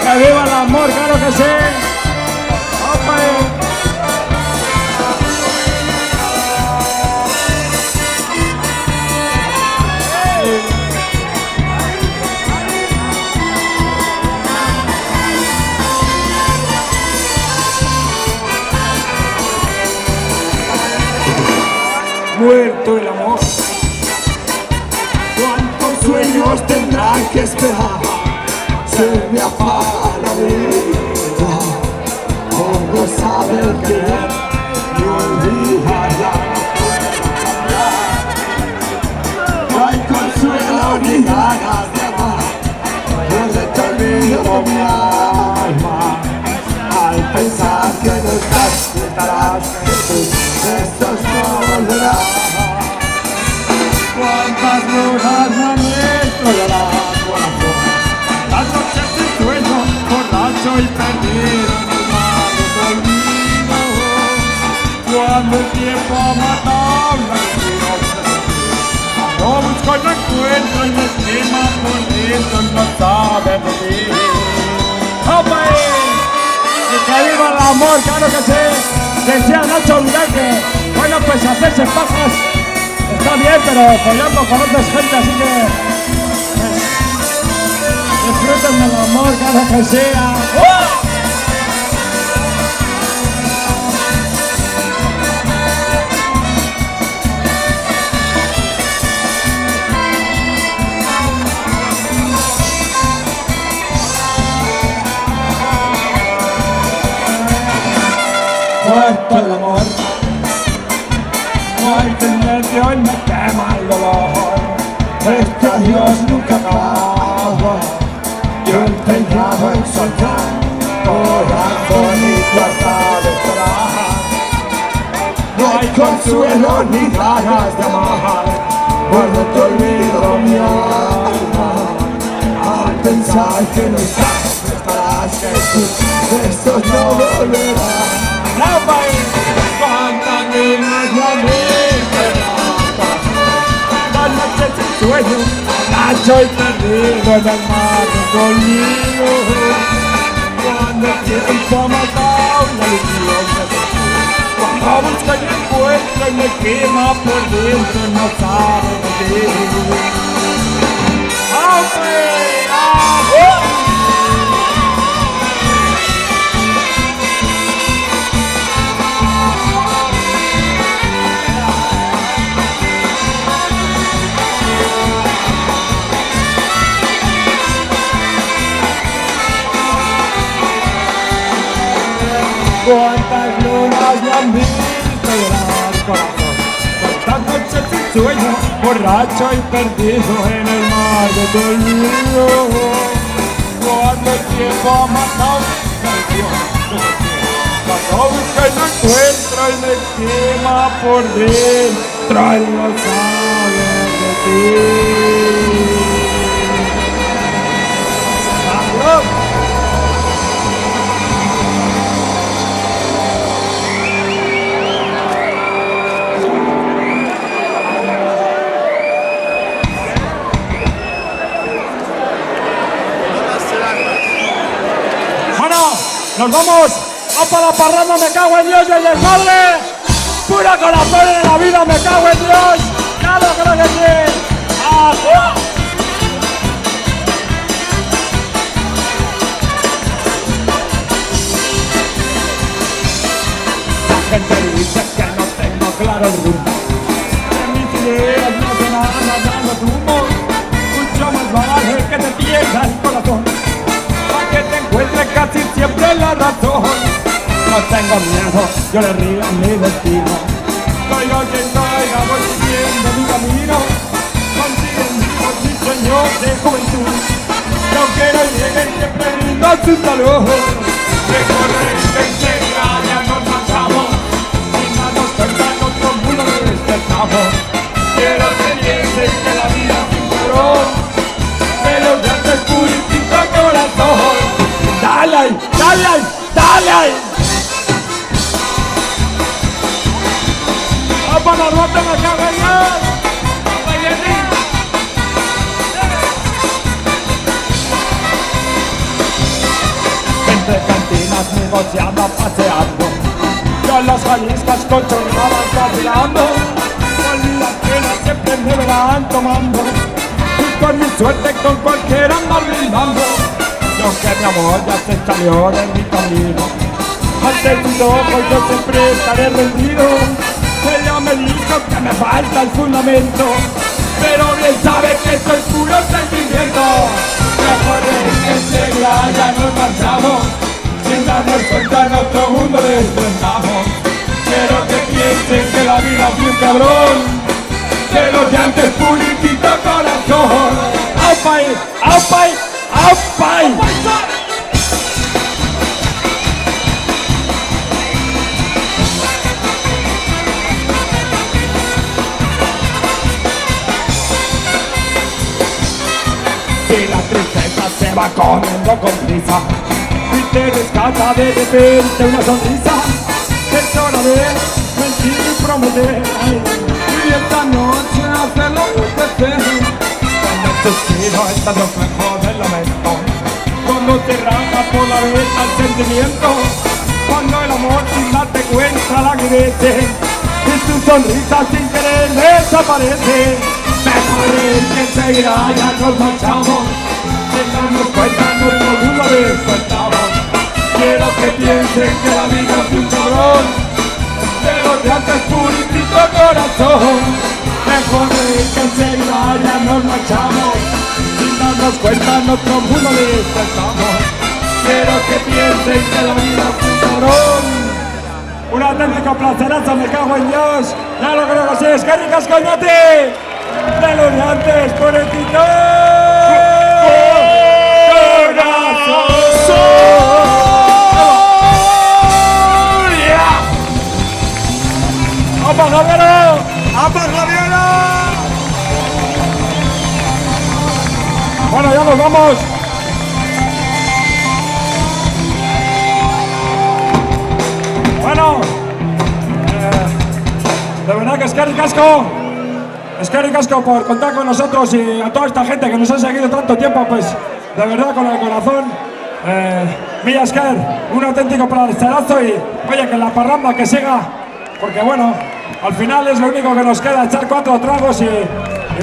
¡Que viva el amor, claro que sí! ¡Opa! Muerto el amor. ¿Cuántos sueños tendrán que esperar? Se me apaga la vida, como saber querer y olvidarla. No hay consuelo ni ganas de amar, desde te olvido mi alma. Al pensar que no estás, estarás, estos no volverán. Cuántas lunas me han hecho llorar, corazón. Las noches sin sueño, borracho y perdido en el mar de olvido. Cuando el tiempo ha matado la ilusión, no busco y no encuentro y me quema por dentro y no sabe de mí. ¡Opa! ¡Y que viva el amor, claro que sí! Decía Nacho Vidal, bueno, pues hacerse pajas está bien, pero follando conoces gente, así que disfruten del amor, cada que sea. Muerto el amor, no hay tenerte hoy me quema el dolor. Este adiós nunca acaba. Yo empeñado en soltar, corazón y fuerza de esperar. No hay consuelo ni ganas de amar, cuando te olvido mi alma. Al pensar que no estás, estarás que tú, estos no volverán. Cuántas niñas me han visto las noches sin sueño, borracho y perdido en el mar de olvido. Cuando el tiempo ha matado la ilusión de ti, cuando busco y encuentro y me quema por dentro y no sabe de ti. Cuántas lunas me han visto llorar, corazón. Cuántas noches sin sueño, borracho y perdido en el mar de tu olvido. Cuando el tiempo ha matado la ilusión, cuando busco y no encuentro y me quema por dentro y no sabe de ti. ¡Salud! Nos vamos ¡Opa la parranda, me cago en Dios y el desmadre! ¡Pura corazón en la vida, me cago en Dios! ¡Claro, creo que sí! ¡Ah! La gente dice que no tengo claro el rumbo, que mis ideas no se van dando rumbo. Mucho más vale que te pierda el corazón, para que te encuentres casi siempre la razón. No tengo miedo, yo le río a mi destino. Soy yo quien soy, voy siguiendo mi camino. Consiguen vivos mis sueños de juventud, y aunque no lleguen siempre brindo su salud. Recorrer que llega, ya nos marchamos, sin darnos cuenta en otro mundo despertamos. Quiero que piensen que la vida es un cabrón, pero ya te purifica el corazón. Dale ahí, dale ahí, dale ahí. ¡Opa, la rota, me cago en Dios! Entre cantinas negociando, paseando, yo las jaliscas controladas vacilando. Con las penas siempre me verán tomando, y con mi suerte con cualquiera andar brindando. Yo que mi amor ya se salió de mi camino, ante tus ojos yo siempre estaré rendido. Ella me dijo que me falta el fundamento, pero bien sabe que soy puro sentimiento. Mejor es que enseguida ya nos marchamos, sin darnos cuenta en otro mundo despertamos. Quiero que piensen que la vida es un cabrón, que los llantos purifican corazón. ¡Aupai! ¡Aupai! ¡Aupai! Y la tristeza se va comiendo con prisa, y te rescata de repente una sonrisa. Es hora de mentir y prometer, y esta noche hacerlo suceder. Cuando tu tiro está el reflejo del lamento, cuando te raja por la vez al sentimiento, cuando el amor sin darte cuenta la agrede, y tu sonrisa sin querer desaparece. Mejor es que enseguida ya nos marchamos, sin darnos cuenta en nuestro mundo despertamos. Quiero que piensen que la vida es un cabrón, que los llantos purifica el corazón. Mejor es que enseguida ya nos marchamos, sin darnos cuenta en nuestro mundo despertamos. Quiero que piensen que la vida es un cabrón. Un auténtico placerazo, me cago en Dios. Ya lo creo que sí, es que ricas coñate. De los llantes por el titón. ¡Corazón! ¡Apa, Javiero! ¡Apa, Javiero! Bueno, ya nos vamos. Bueno, de verdad que es que ricasco. Es que ricasco por contar con nosotros y a toda esta gente que nos ha seguido tanto tiempo, pues de verdad con el corazón. Milla Esker, un auténtico placerazo y oye, que la parranda que siga, porque bueno, al final es lo único que nos queda, echar 4 tragos y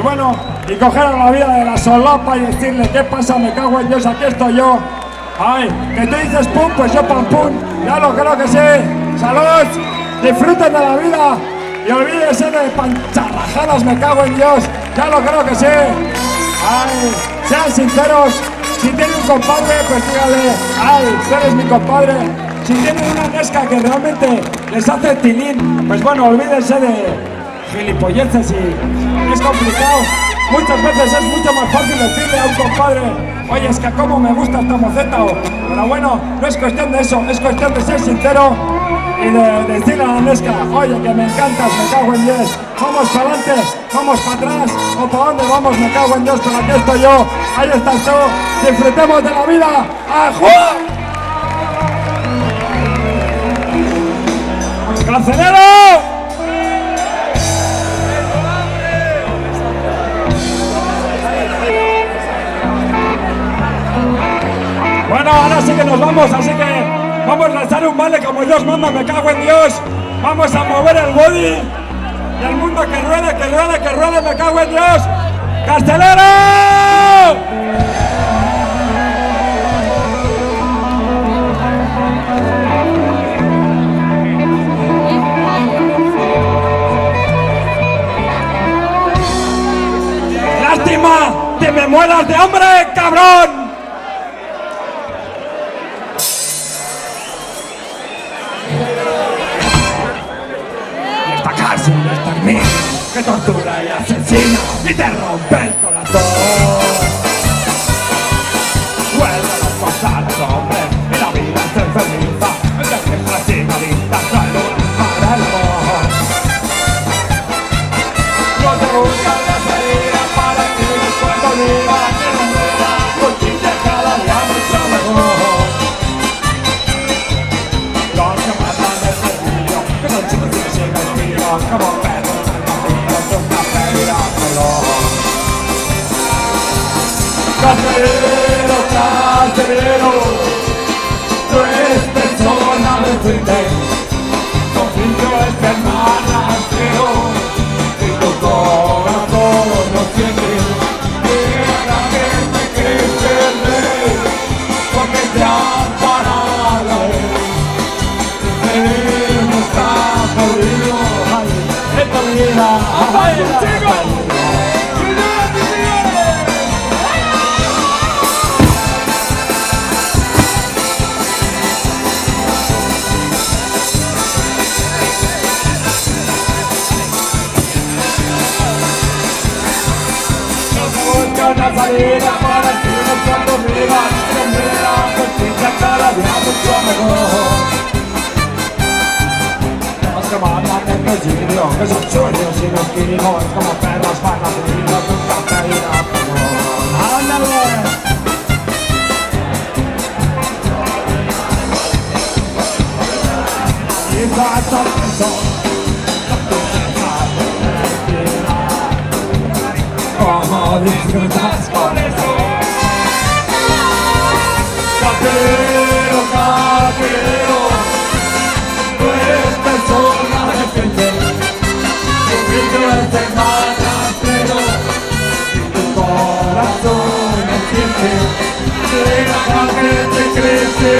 bueno, y coger a la vida de la solapa y decirle, ¿qué pasa? Me cago en Dios, aquí estoy yo. Ay, que tú dices pum, pues yo pam pum, ya lo creo que sí. ¡Salud! Disfruten de la vida. Y olvídese de pancharrajadas, me cago en Dios, ya lo creo que sí. Ay, sean sinceros, si tienen un compadre, pues dígale, ay, tú eres mi compadre. Si tienen una nesca que realmente les hace tilín, pues bueno, olvídense de gilipolleces y es complicado. Muchas veces es mucho más fácil decirle a un compadre, oye, es que cómo me gusta esta moceta, pero bueno, no es cuestión de eso, es cuestión de ser sincero y de decirle a la nesca, oye, que me encantas, me cago en Dios, vamos para adelante, vamos para atrás, o para dónde vamos, me cago en Dios, pero aquí estoy yo, ahí estás tú, disfrutemos de la vida, ¡ajú! ¡Cancelero! Bueno, ahora sí que nos vamos, así que Vamos a lanzar un vale como Dios manda, me cago en Dios. Vamos a mover el body. Y el mundo que ruede, que ruede, que ruede, me cago en Dios. ¡Castelero! ¡Lástima! ¡Te me mueras de hambre, cabrón! Y esta cárcel extermina, que tortura y asesina y te rompe el corazón. Vuelve a los pasados, hombre, y la vida se enfermiza, el que practica vista, salud para el amor. No te buscan la salida para ti cuando vivas en un vida, justicia cada día mucho mejor. Los que matan el servicio, que son chicos y siguen vivos, como perros malnacidos, nunca pedirán perdón. Carcelero, carcelero, tú eres persona decente, tu oficio es ser manastero. Corazón no siente, deja que te crece el rey, porque te ampara la ley. El no está perdido, ay, esta vida, ay, chico. Una salida para ti, no cuando vivas, donde la justicia cada día mucho mejor. Los que matan en presidio, que son sueños y mezquinos, como perros malnacidos, nunca pedirán perdón. ¡Ándale! Quizás al pensar como disfrutas con eso. Carcelero, carcelero, tú eres persona decente, tu brillo es el manastero, y tu corazón no siente, deja que te crece,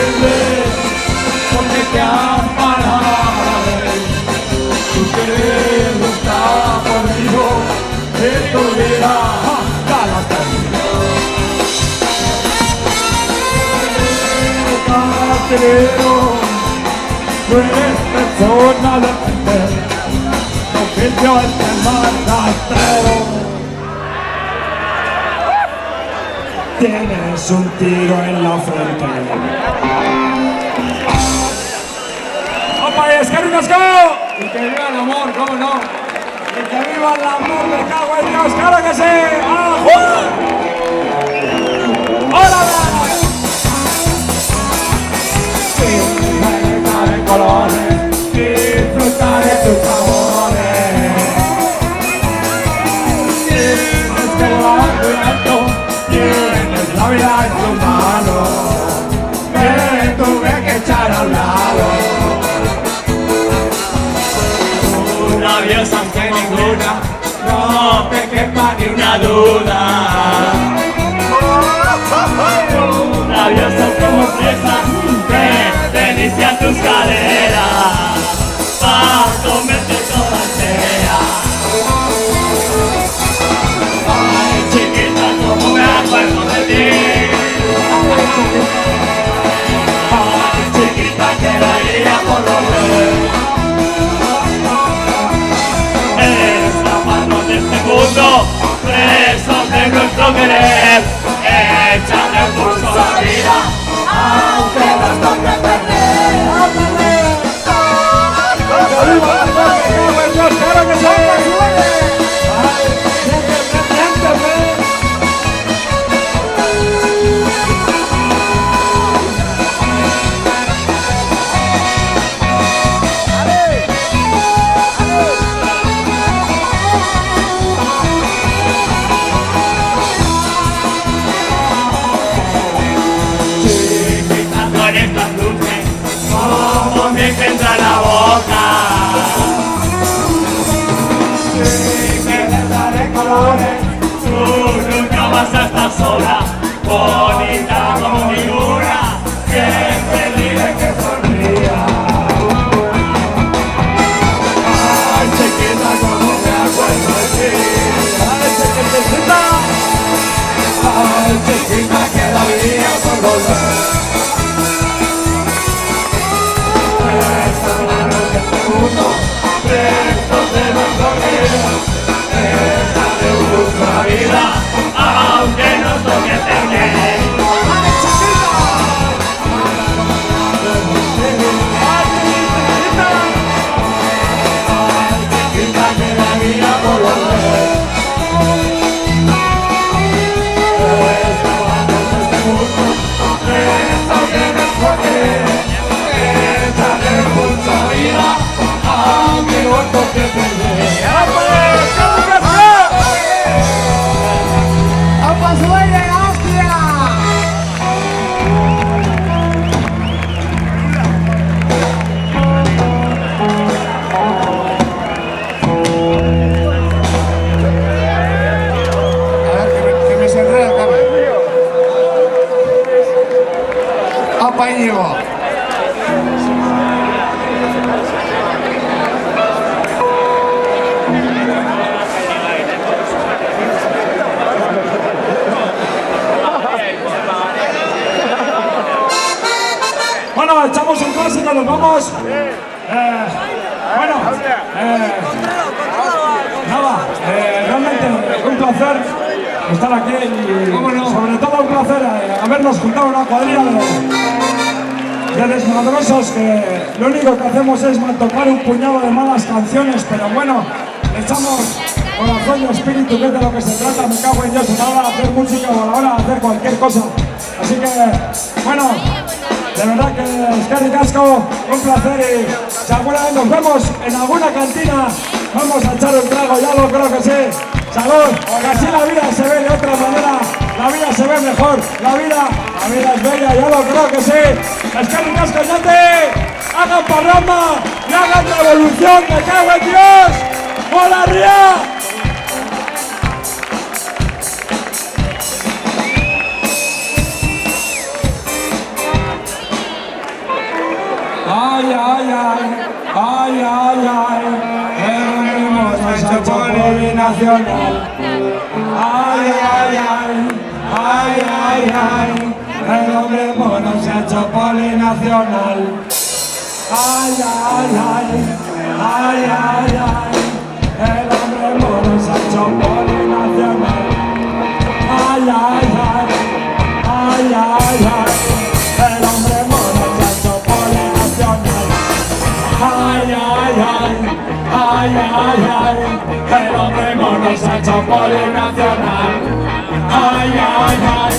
porque te ampara la ley, tu querer no está perdido. Esto vida hasta la terminó. Carcelero, tú eres persona decente, tu oficio es el manastero. Tienes un tiro en la frente. ¡Opa, y es que ricasco! Y que viva el amor, ¿cómo no? ¡Que viva el amor, me cago en Dios! ¡Claro que sí! ¡Ajú! ¡Órale! Disfrutar de colores, disfrutar de tus sabores. Tienes que llevar tu alto, tienes la vida en tus manos. Me tuve que echar a un lado. Labios aunque ninguna, no te quepa ni una duda. Labios son como fresas que delician tus caderas, pa' comerte toda entera. Ay, chiquita, como me acuerdo de ti. Ay, chiquita, que daría por volver. Presos de nuestro querer, échale un pulso a la vida, aunque nos toque perder. está sola, bonita como ninguna, siempre vive que sonría. Ay, chiquita, como me acuerdo de ti. Ay, chiquitita. Ay, chiquita, que la vida por volver. Esta mano que te gusto, presto te va a correr. Esta te busco la vida, aunque no toque tener. ¡Ay, chiquita! ¡Ay, chiquita! ¡Ay, chiquita, que la vida por volver! Esta mano que te gusto, presto te va a correr. Esta te busco la vida, aunque no toque tener. Que me se enreda el cable. ¡Apa, Íñigo! Bueno, echamos un clásico, nos vamos. Realmente un placer estar aquí y sobre todo un placer habernos juntado una cuadrilla de desmadrosos que lo único que hacemos es tocar un puñado de malas canciones, pero bueno, le echamos corazón y espíritu, que es de lo que se trata. Me cago en Dios, a la hora de hacer música o a la hora de hacer cualquier cosa. Así que, bueno, de verdad que es que casco, un placer, y si alguna vez nos vemos en alguna cantina, vamos a echar un trago, ya lo creo que sí. Salud, porque así la vida se ve de otra manera, la vida se ve mejor, la vida es bella, ya lo creo que sí. Es que casco, ya te hagan parramba y hagan revolución, me cago en Dios, ¡Molarría! Ay, ay, ay, ay, ay, ay, hemos hecho plurinacional. Ay, ay, ay, ay, ay, ay, el hombre mono se ha hecho polinacional. Ay, ay, ay, ay, ay, ay, el hombre mono se ha hecho polinacional. Ay, ay, ay, ay, ay, ay, el hombre mono se ha hecho polinacional. Ay, ay, ay, ay, ay, ay, el hombre mono se ha hecho polinacional. Ay, ay, ay,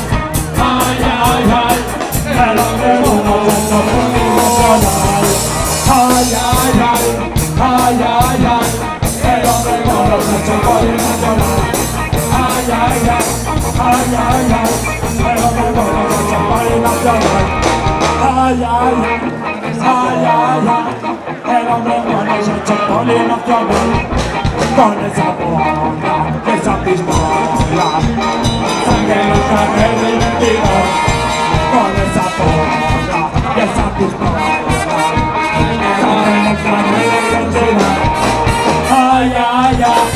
ay, ay, ay, el hombre mono se ha hecho polinacional. Ay, ay, ay, ay, ay, ay, el hombre mono se ha hecho polinacional. Ay, ay, ay, ay, ay, ay, el hombre mono se ha hecho polinacional. Ay, ay, ay, ay, ay, el hombre mono se ha hecho polinacional. Con esa boca, esa pistola, sangre en el divertido. Con esa boca, esa pistola, sangre en el divertido. Ay, ay, ay,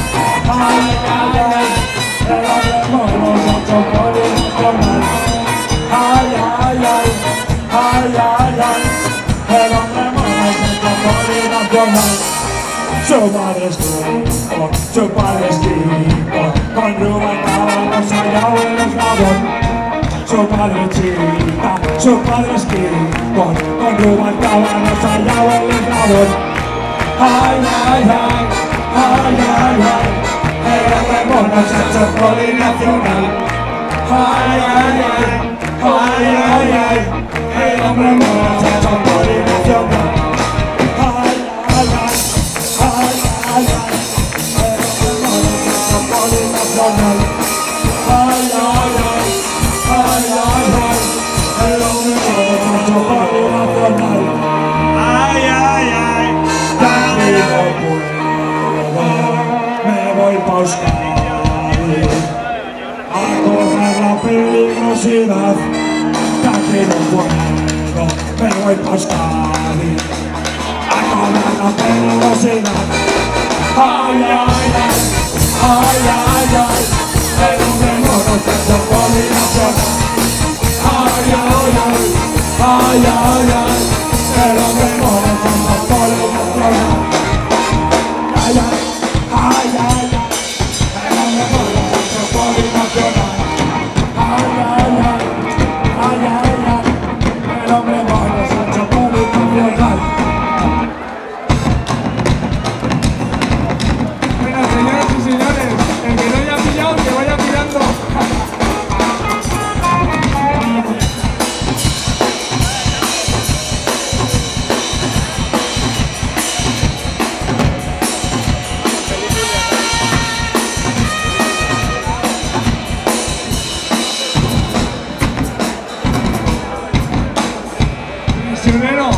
ay, ay, ay, el hombre mono se ha hecho polinacional. Ay, ay, ay, ay, ay, ay, el hombre mono se ha hecho polinacional. Su madre es rico, su padre es rico, con Rubén Cabanos allá en el eslabón. Su padre es chica, su padre es rico, con Rubén Cabanos allá en el eslabón. Ay, ay, ay, ay, ay, ay, el hombre mono se ha hecho polinacional. Ay, ay, ay, ay, ay, ay, el hombre mono se ha hecho polinacional. Ay, ay, ay. Ay, ay, ay, el hombre mono se ha hecho polinacional. Ay, ay, ay, ay, ay, ay, el hombre mono se ha hecho polinacional. Ay, ay, ay, Ya ni no puedo, me voy pa' Euskadi a coger la peligrosidad, de aquí no puedo, me voy pa' Euskadi a cobrar la peligrosidad. Ay, ay, ay, ay, ay, ay, el hombre mono centro polinacional. Ay, ay, ay, ay, ay, ay, el hombre mono centro polinacional. Ay, ay, ay, ay, el hombre mono centro polinacional. Ay, ay, ay, ay, ay, ay, el hombre mono centro polinacional. Bueno, señoras y señores, el que no haya pillado, que vaya tirando. Misionero.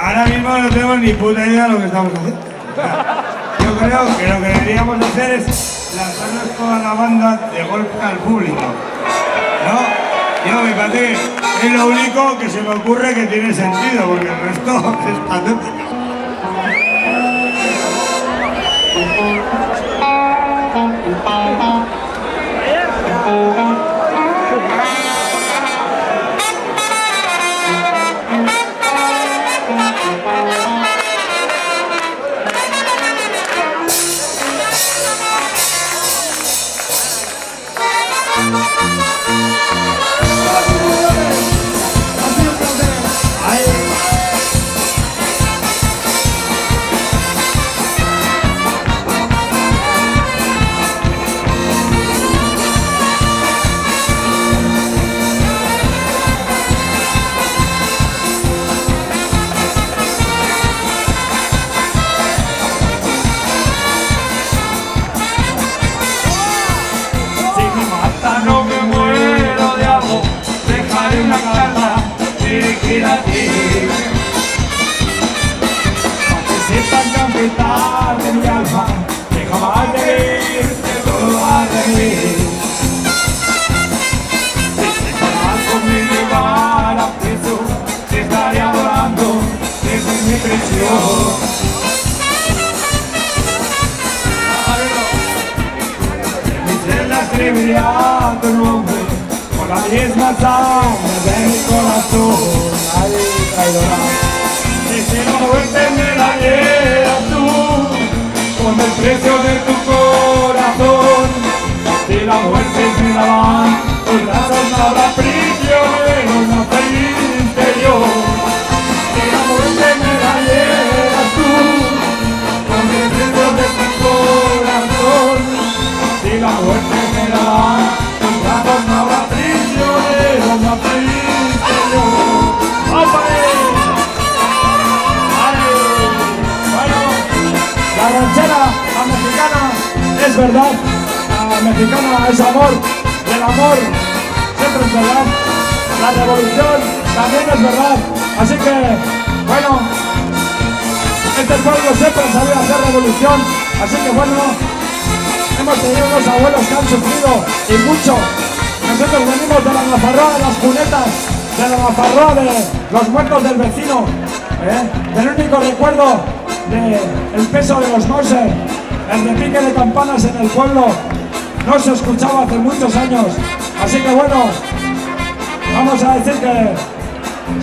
Ahora mismo no tenemos ni puta idea de lo que estamos haciendo. Yo creo que lo que deberíamos hacer es lanzarnos toda la banda de golpe al público. ¿No? Yo me parece que es lo único que se me ocurre que tiene sentido, porque el resto es patético. No me muero de amor, dejaré una carta dirigida a ti, para que sepas capital de mi alma, que jamás debiste dudar de mí. Si te vas con mi lugar a preso, te estaré adorando desde mi prisión. Escribiría tu nombre con la misma sangre de mi corazón. Ay, traidora, y si la muerte me la llevas tú, con el precio de tu corazón. Si la muerte me la van, tus brazos no habrá prisioneros, no feliz interior. Si la muerte me la llevas tú, con el precio de tu corazón. Si la muerte me la dan, tus brazos no habrá prisioneros, no feliz interior. Bueno, la ranchera, la mexicana, es verdad. La mexicana es amor, y el amor siempre es verdad. La revolución también es verdad. Así que, bueno, este pueblo siempre ha sabido hacer revolución. Así que, bueno, hemos tenido unos abuelos que han sufrido y mucho. Nosotros venimos de la mafarroa de las cunetas, de la mafarroa de los muertos del vecino, del único recuerdo del peso de los Mauser, el repique de campanas en el pueblo no se escuchaba hace muchos años. Así que bueno, vamos a decir que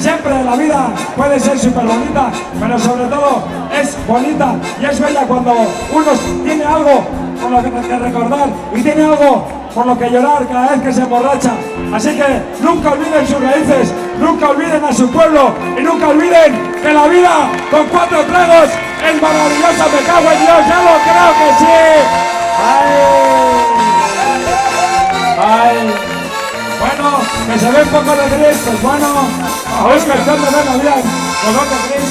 siempre la vida puede ser súper bonita, pero sobre todo es bonita y es bella cuando uno tiene algo por lo que recordar y tiene algo por lo que llorar cada vez que se emborracha. Así que nunca olviden sus raíces, nunca olviden a su pueblo y nunca olviden que la vida con 4 tragos es maravillosa. Me cago en Dios, ya lo creo que sí. Ay. Bueno, que se ve un poco de gris, pues bueno, es cuestión de verlo bien. Color de gris,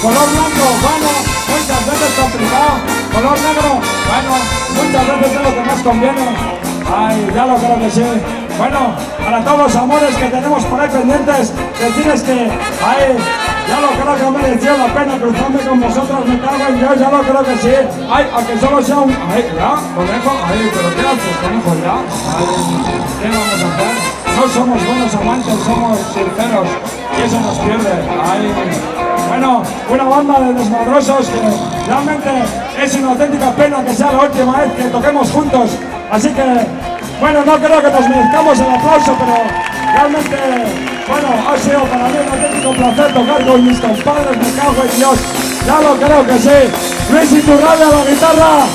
color blanco, bueno, muchas veces complicado. color negro. Bueno, muchas veces es lo que más conviene. Ay, ya lo creo que sí. Bueno, para todos los amores que tenemos por ahí pendientes, decirles que, ay, ya lo creo que me mereció la pena cruzarme con vosotros, me cago en Dios, ya lo creo que sí. Ay, aunque solo sea un... Ay, ya, conejo, ay, pero ¿qué haces, conejo, ya? Ay, ¿qué vamos a hacer? No somos buenos amantes, somos sinceros, y eso nos pierde. Ay, bueno, una banda de desmadrosos que realmente es una auténtica pena que sea la última vez que toquemos juntos. Así que, bueno, no creo que nos merezcamos el aplauso, pero realmente, bueno, ha sido para mí un auténtico placer tocar con mis compadres, me cago en Dios. Ya lo creo que sí. Luis Iturralde a la guitarra,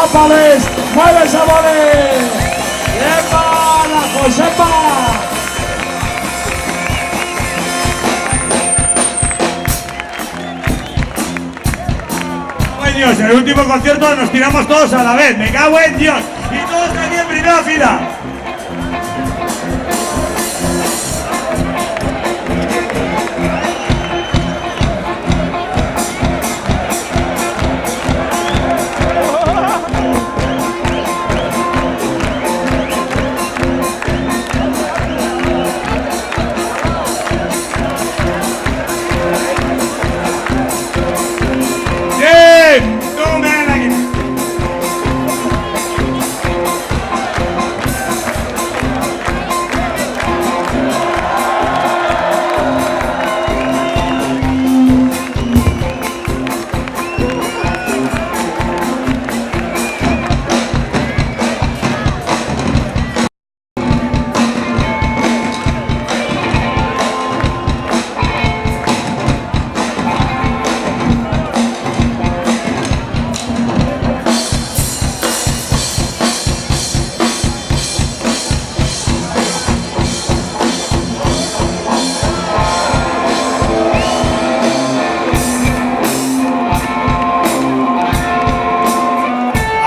¡ápales! ¡Mueve esa boli! ¡Epa, la Josepa! Dios, en el último concierto nos tiramos todos a la vez, me cago en Dios, y todos aquí en primera fila.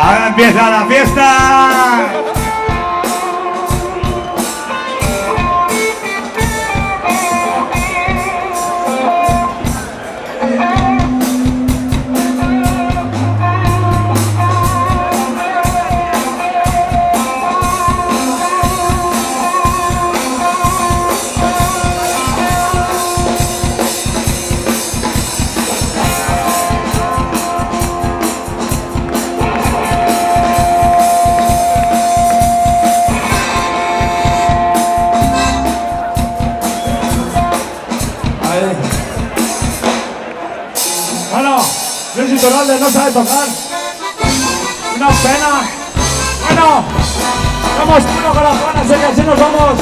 Ahora empieza la fiesta. Bueno, Luis Iturralde no sabe tocar. Una pena. Bueno, somos puro corazón, así que así nos vamos.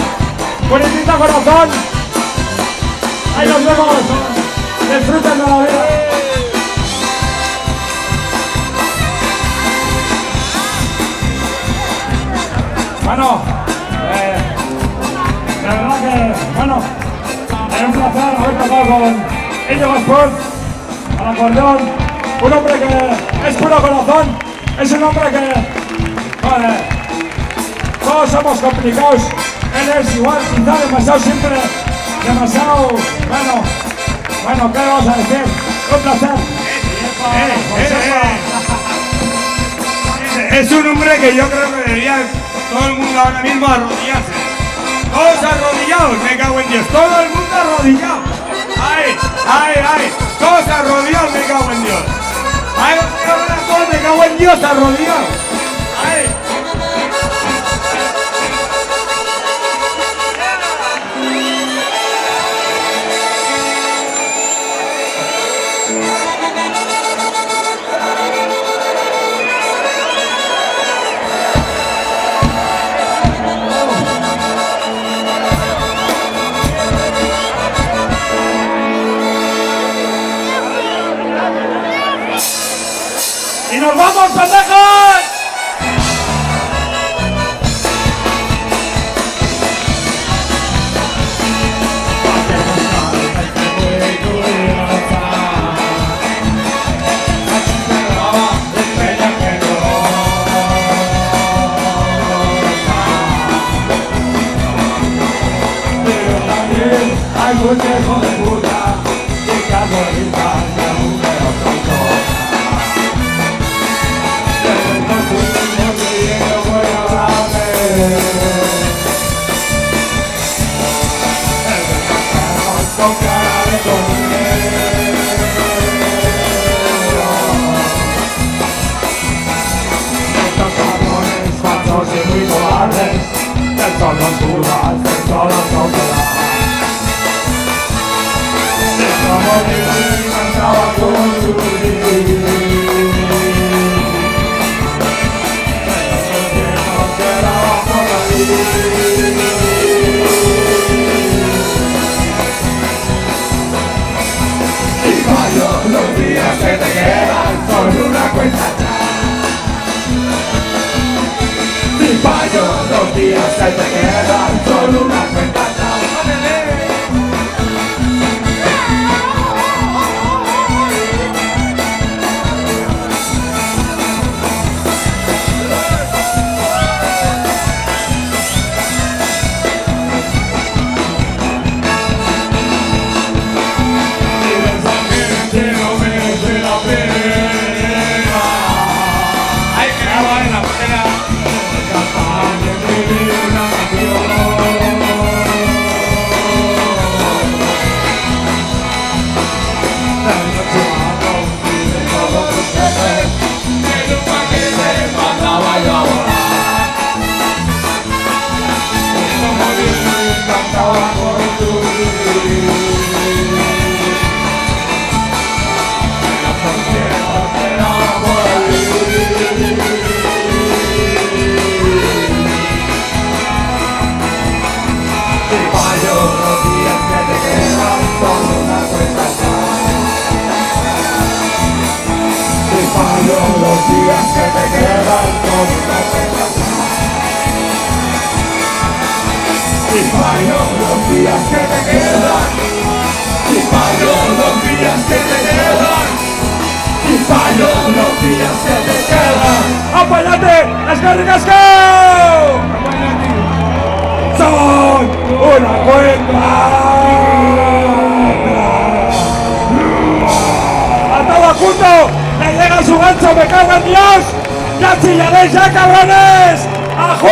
Bonitita corazón. Ahí nos vemos. Disfruten de la vida. Bueno, de verdad que, bueno, es un placer haber tocado con Íñigo Sport al acordeón, un hombre que es puro corazón, es un hombre que, joder, todos somos complicados, él es igual, quizá demasiado simple, demasiado, bueno, ¿qué vamos a decir? Un placer. Es un hombre que yo creo que debería todo el mundo ahora mismo arrodillarse. Todos arrodillados, me cago en Dios, todo el mundo arrodillado. ¡Ay! Todos arrodillados, me cago en Dios. ¡Ay, todos, me cago en Dios, arrodillados! ¡Ay! ¡Y nos vamos, pendejos! Hay muchos hijos de puta que casualidad de un con cara de torero. Estos cabrones falsos y muy cobardes, de todos dudas, de todos soperar. De cómo vivir cantaba con tu vivir. Y fallo los días que te quedan con una cuenta atrás. Y fallo los días que te quedan con una cuenta atrás. Y fallo los días que te quedan, y fallo los días que te quedan, y fallo los días que te quedan. ¡Apáñate! ¡Escarricas que! ¡Son una cuenta! ¡A todo junto! ¡Le llega su gancho! ¡Me cago en Dios! ¡Ya chillaréis ya, cabrones! ¡Ajú!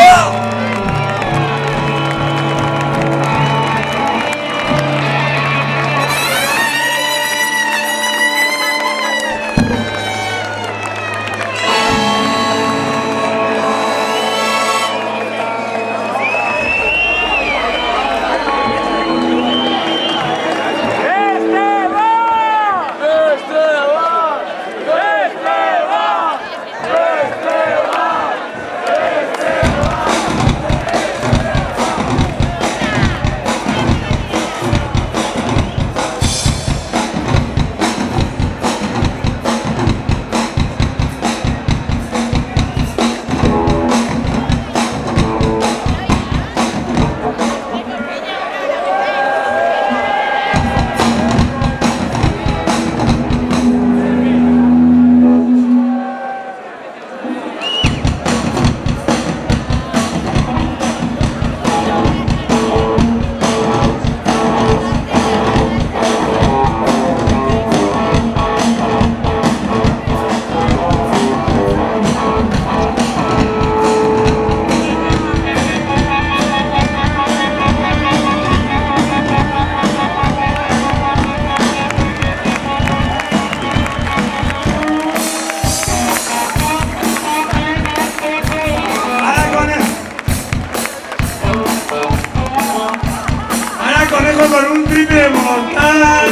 Con un triple mortal.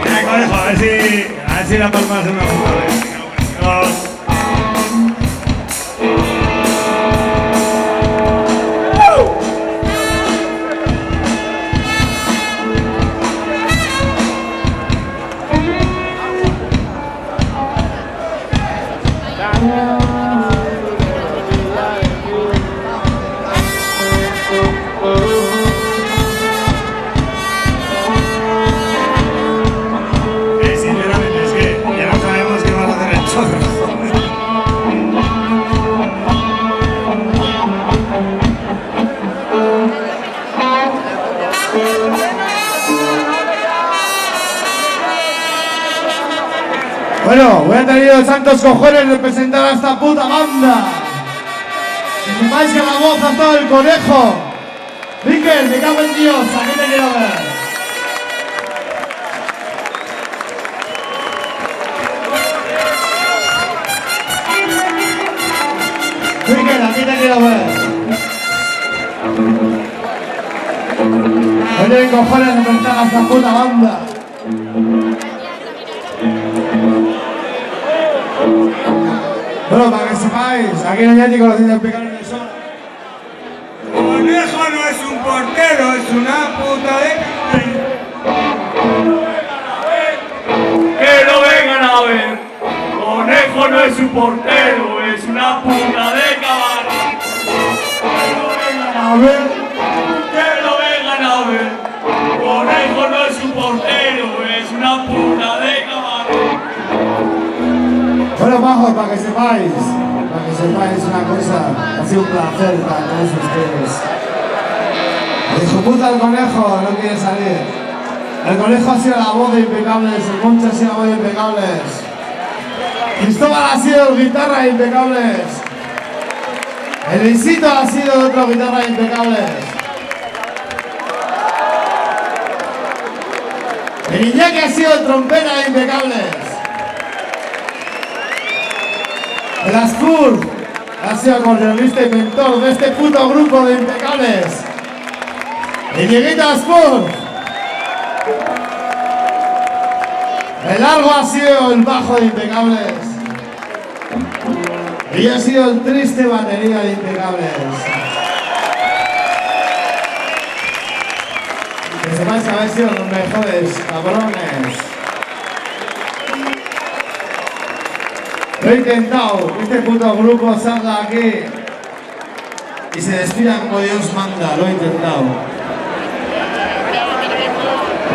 Mira, conejo, a ver si la palmas una puta vez. Sinceramente, es que ya no sabemos qué vas a hacer el chorro. Bueno, voy a tener los santos cojones de presentar a esta puta banda. Que sepáis que la voz ha estado el conejo. Víker, me cago en Dios, aquí te quiero ver. Ven, aquí te quiero ver. No tienen cojones de montar a esta puta banda. Bueno, para que sepáis, aquí en Oñati conociendo el pecado de sol. Conejo no es un portero, es una puta de cabrón. Que lo vengan a ver. Conejo no es un portero, es una puta de caballo. Que lo vengan a ver. Que lo vengan a ver. Conejo no es un portero, es una puta de caballo. Bueno, majos, para que sepáis una cosa, ha sido un placer para todos ustedes. El hijo puta del conejo no quiere salir. El conejo ha sido la voz de Impecables, el Concha ha sido la voz de Impecables. Cristóbal ha sido guitarra de Impecables. El Luisito ha sido otro guitarra de Impecables. El Iñaki ha sido trompeta de Impecables. El Ascur ha sido acordeonista y mentor de este puto grupo de Impecables. El Dieguito Ascur. El Largo ha sido el bajo de Impecables. Y yo he sido el triste batería de Impecables. Que sepáis que habéis sido los mejores, cabrones. Lo he intentado, que este puto grupo salga aquí y se despida como Dios manda, lo he intentado.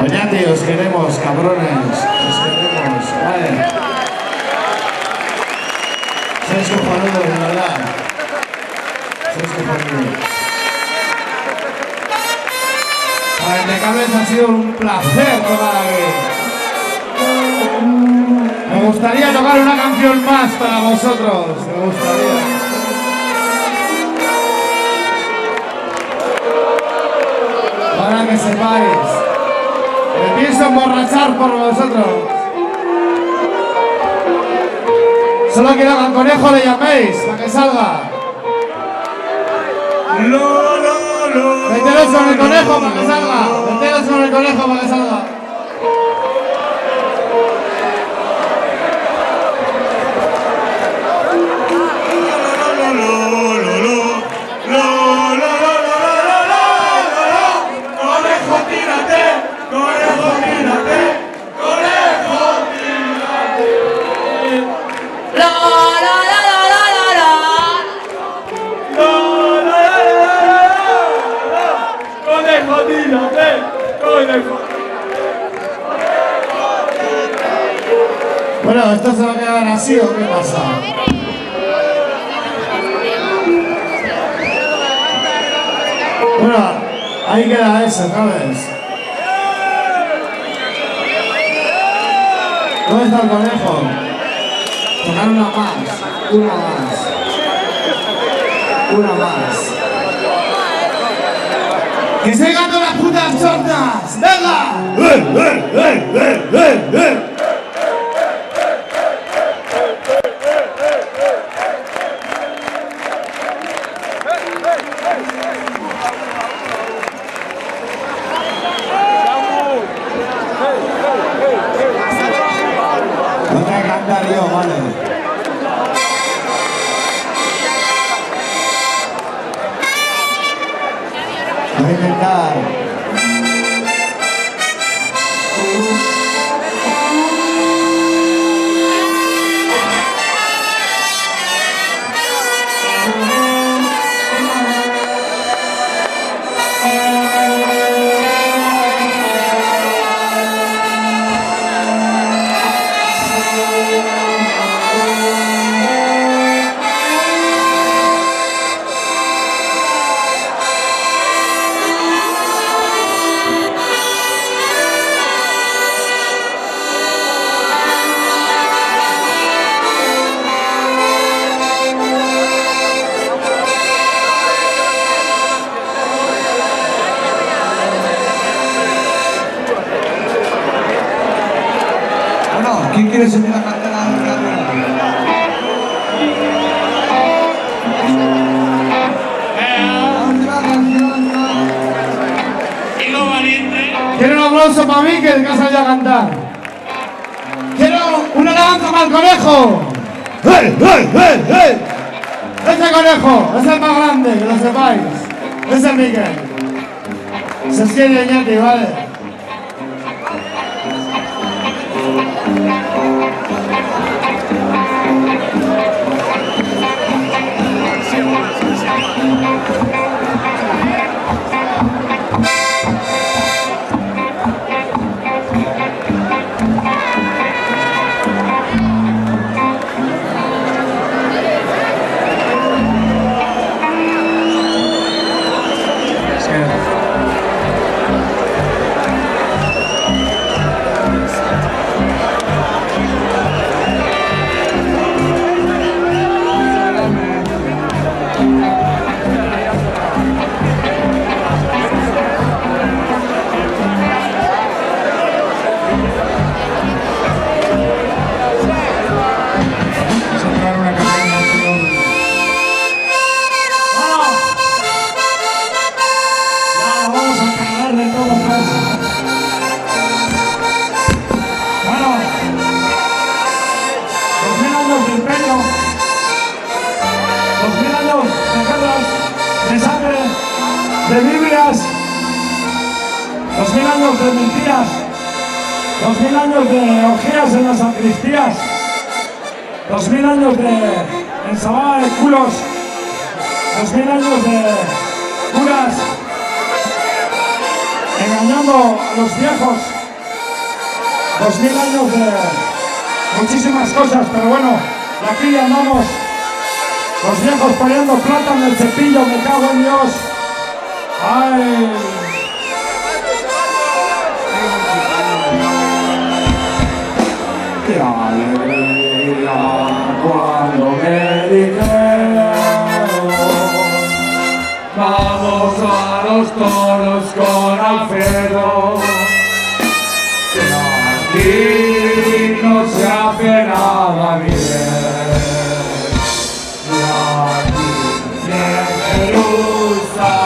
Oñati, os queremos, cabrones, os queremos, vale. Sois cojonudos, de verdad. Sois cojonudos. Para Impecables ha sido un placer tocar aquí. Me gustaría tocar una canción más para vosotros, me gustaría. Para que sepáis, me pienso emborrachar por vosotros. Solo quiero que al conejo le llaméis, para que salga. Meteros con el conejo para que salga. Meteros con el conejo para que salga. Bueno, ¿esto se va a quedar así o qué pasa? Bueno, ahí queda eso, ¿sabes? ¿Dónde está el conejo? Tocar una más, una más. Una más. ¡Que se ganan las putas chortas! ¡Venga! Voy a cantar yo, vale. Voy a intentar. ¿Quién quiere subir a cantar a la aplauso para mí que ha salido a cantar. Quiero una alabanza para el conejo. ¡Hey, hey, hey, hey! Ese conejo es el más grande, que lo sepáis. Es el Miguel. Se os quiere Iñaki, ¿vale? De Biblias, 2000 años de mentiras, 2000 años de orgías en las sacristías, 2000 años de ensalada de culos, 2000 años de curas engañando a los viejos, 2000 años de muchísimas cosas, pero bueno, y aquí andamos los viejos poniendo plata en el cepillo, me cago en Dios. ¡Ay! ¡Qué alegría cuando me dijeron! Vamos a los toros con Alfredo, que aquí no se hace nada bien. Y aquí en Jerusalén.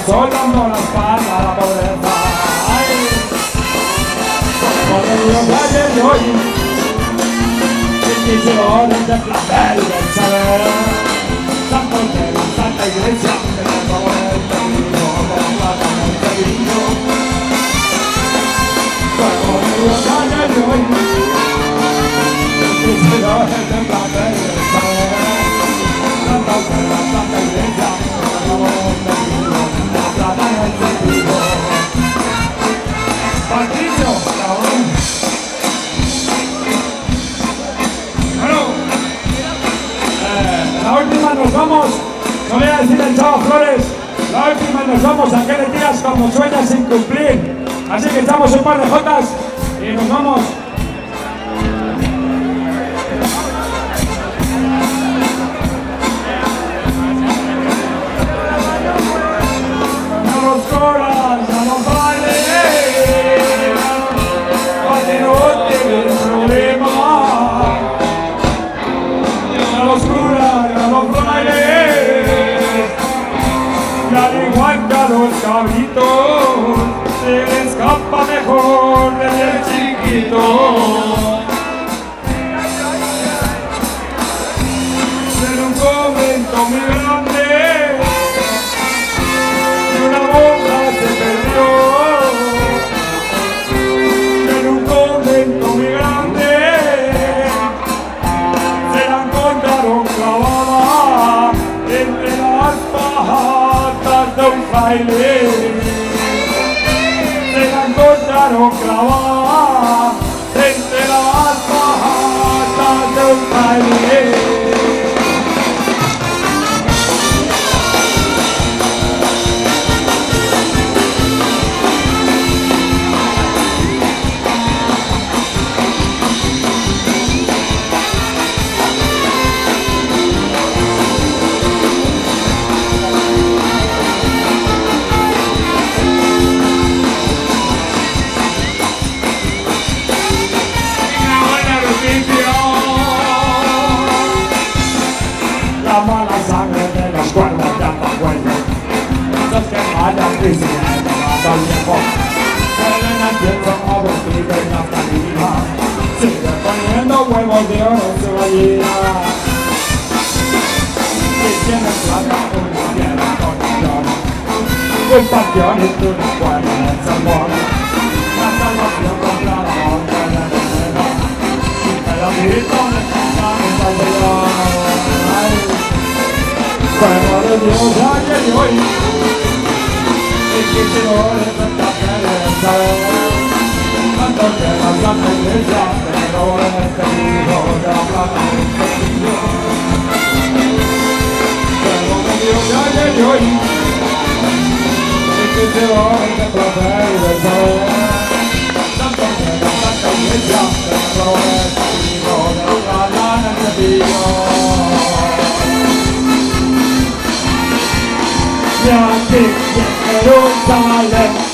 Soltando la espalda a la pobreza. ¡Ay! Por los valles de hoy, inquisidores de placer del saber, santos de la Santa Iglesia, que me favorece el vino, con plata en el vino. Por los valles de hoy, inquisidores de placer del saber, santos de la Santa Iglesia, que me favorece el vino. Patricio, cabrón. Bueno, la última nos vamos, no voy a decir el Chavo Flores, la última nos vamos a aquel días como sueñas sin cumplir. Así que echamos un par de jotas y nos vamos. Los cabritos se le escapa mejor desde el chiquito. En un convento muy grande y una monja se perdió. baile, se la encontraron clavada entre las patas de un baile. La mala sangre de los cuervos de Atahualpa, los que vayan diciendo al viejo, salen al pienso a vestir en la salida, sigue poniendo huevos de oro en su gallina. Si tienes plata, una tierra con millón, un panteón y tú no puedes el sermón, la salvación contra la muerte de veneno, el amiguito de Santa Isabel. Fuego de Dios ayer y hoy, y quisieron esta pereza, tanto que la Santa Iglesia, pero este hijo de la plata fuego de Dios ayer y hoy, y quisieron esta pereza, tanto que la Santa Iglesia, pero este hijo de la plata Jerusalem.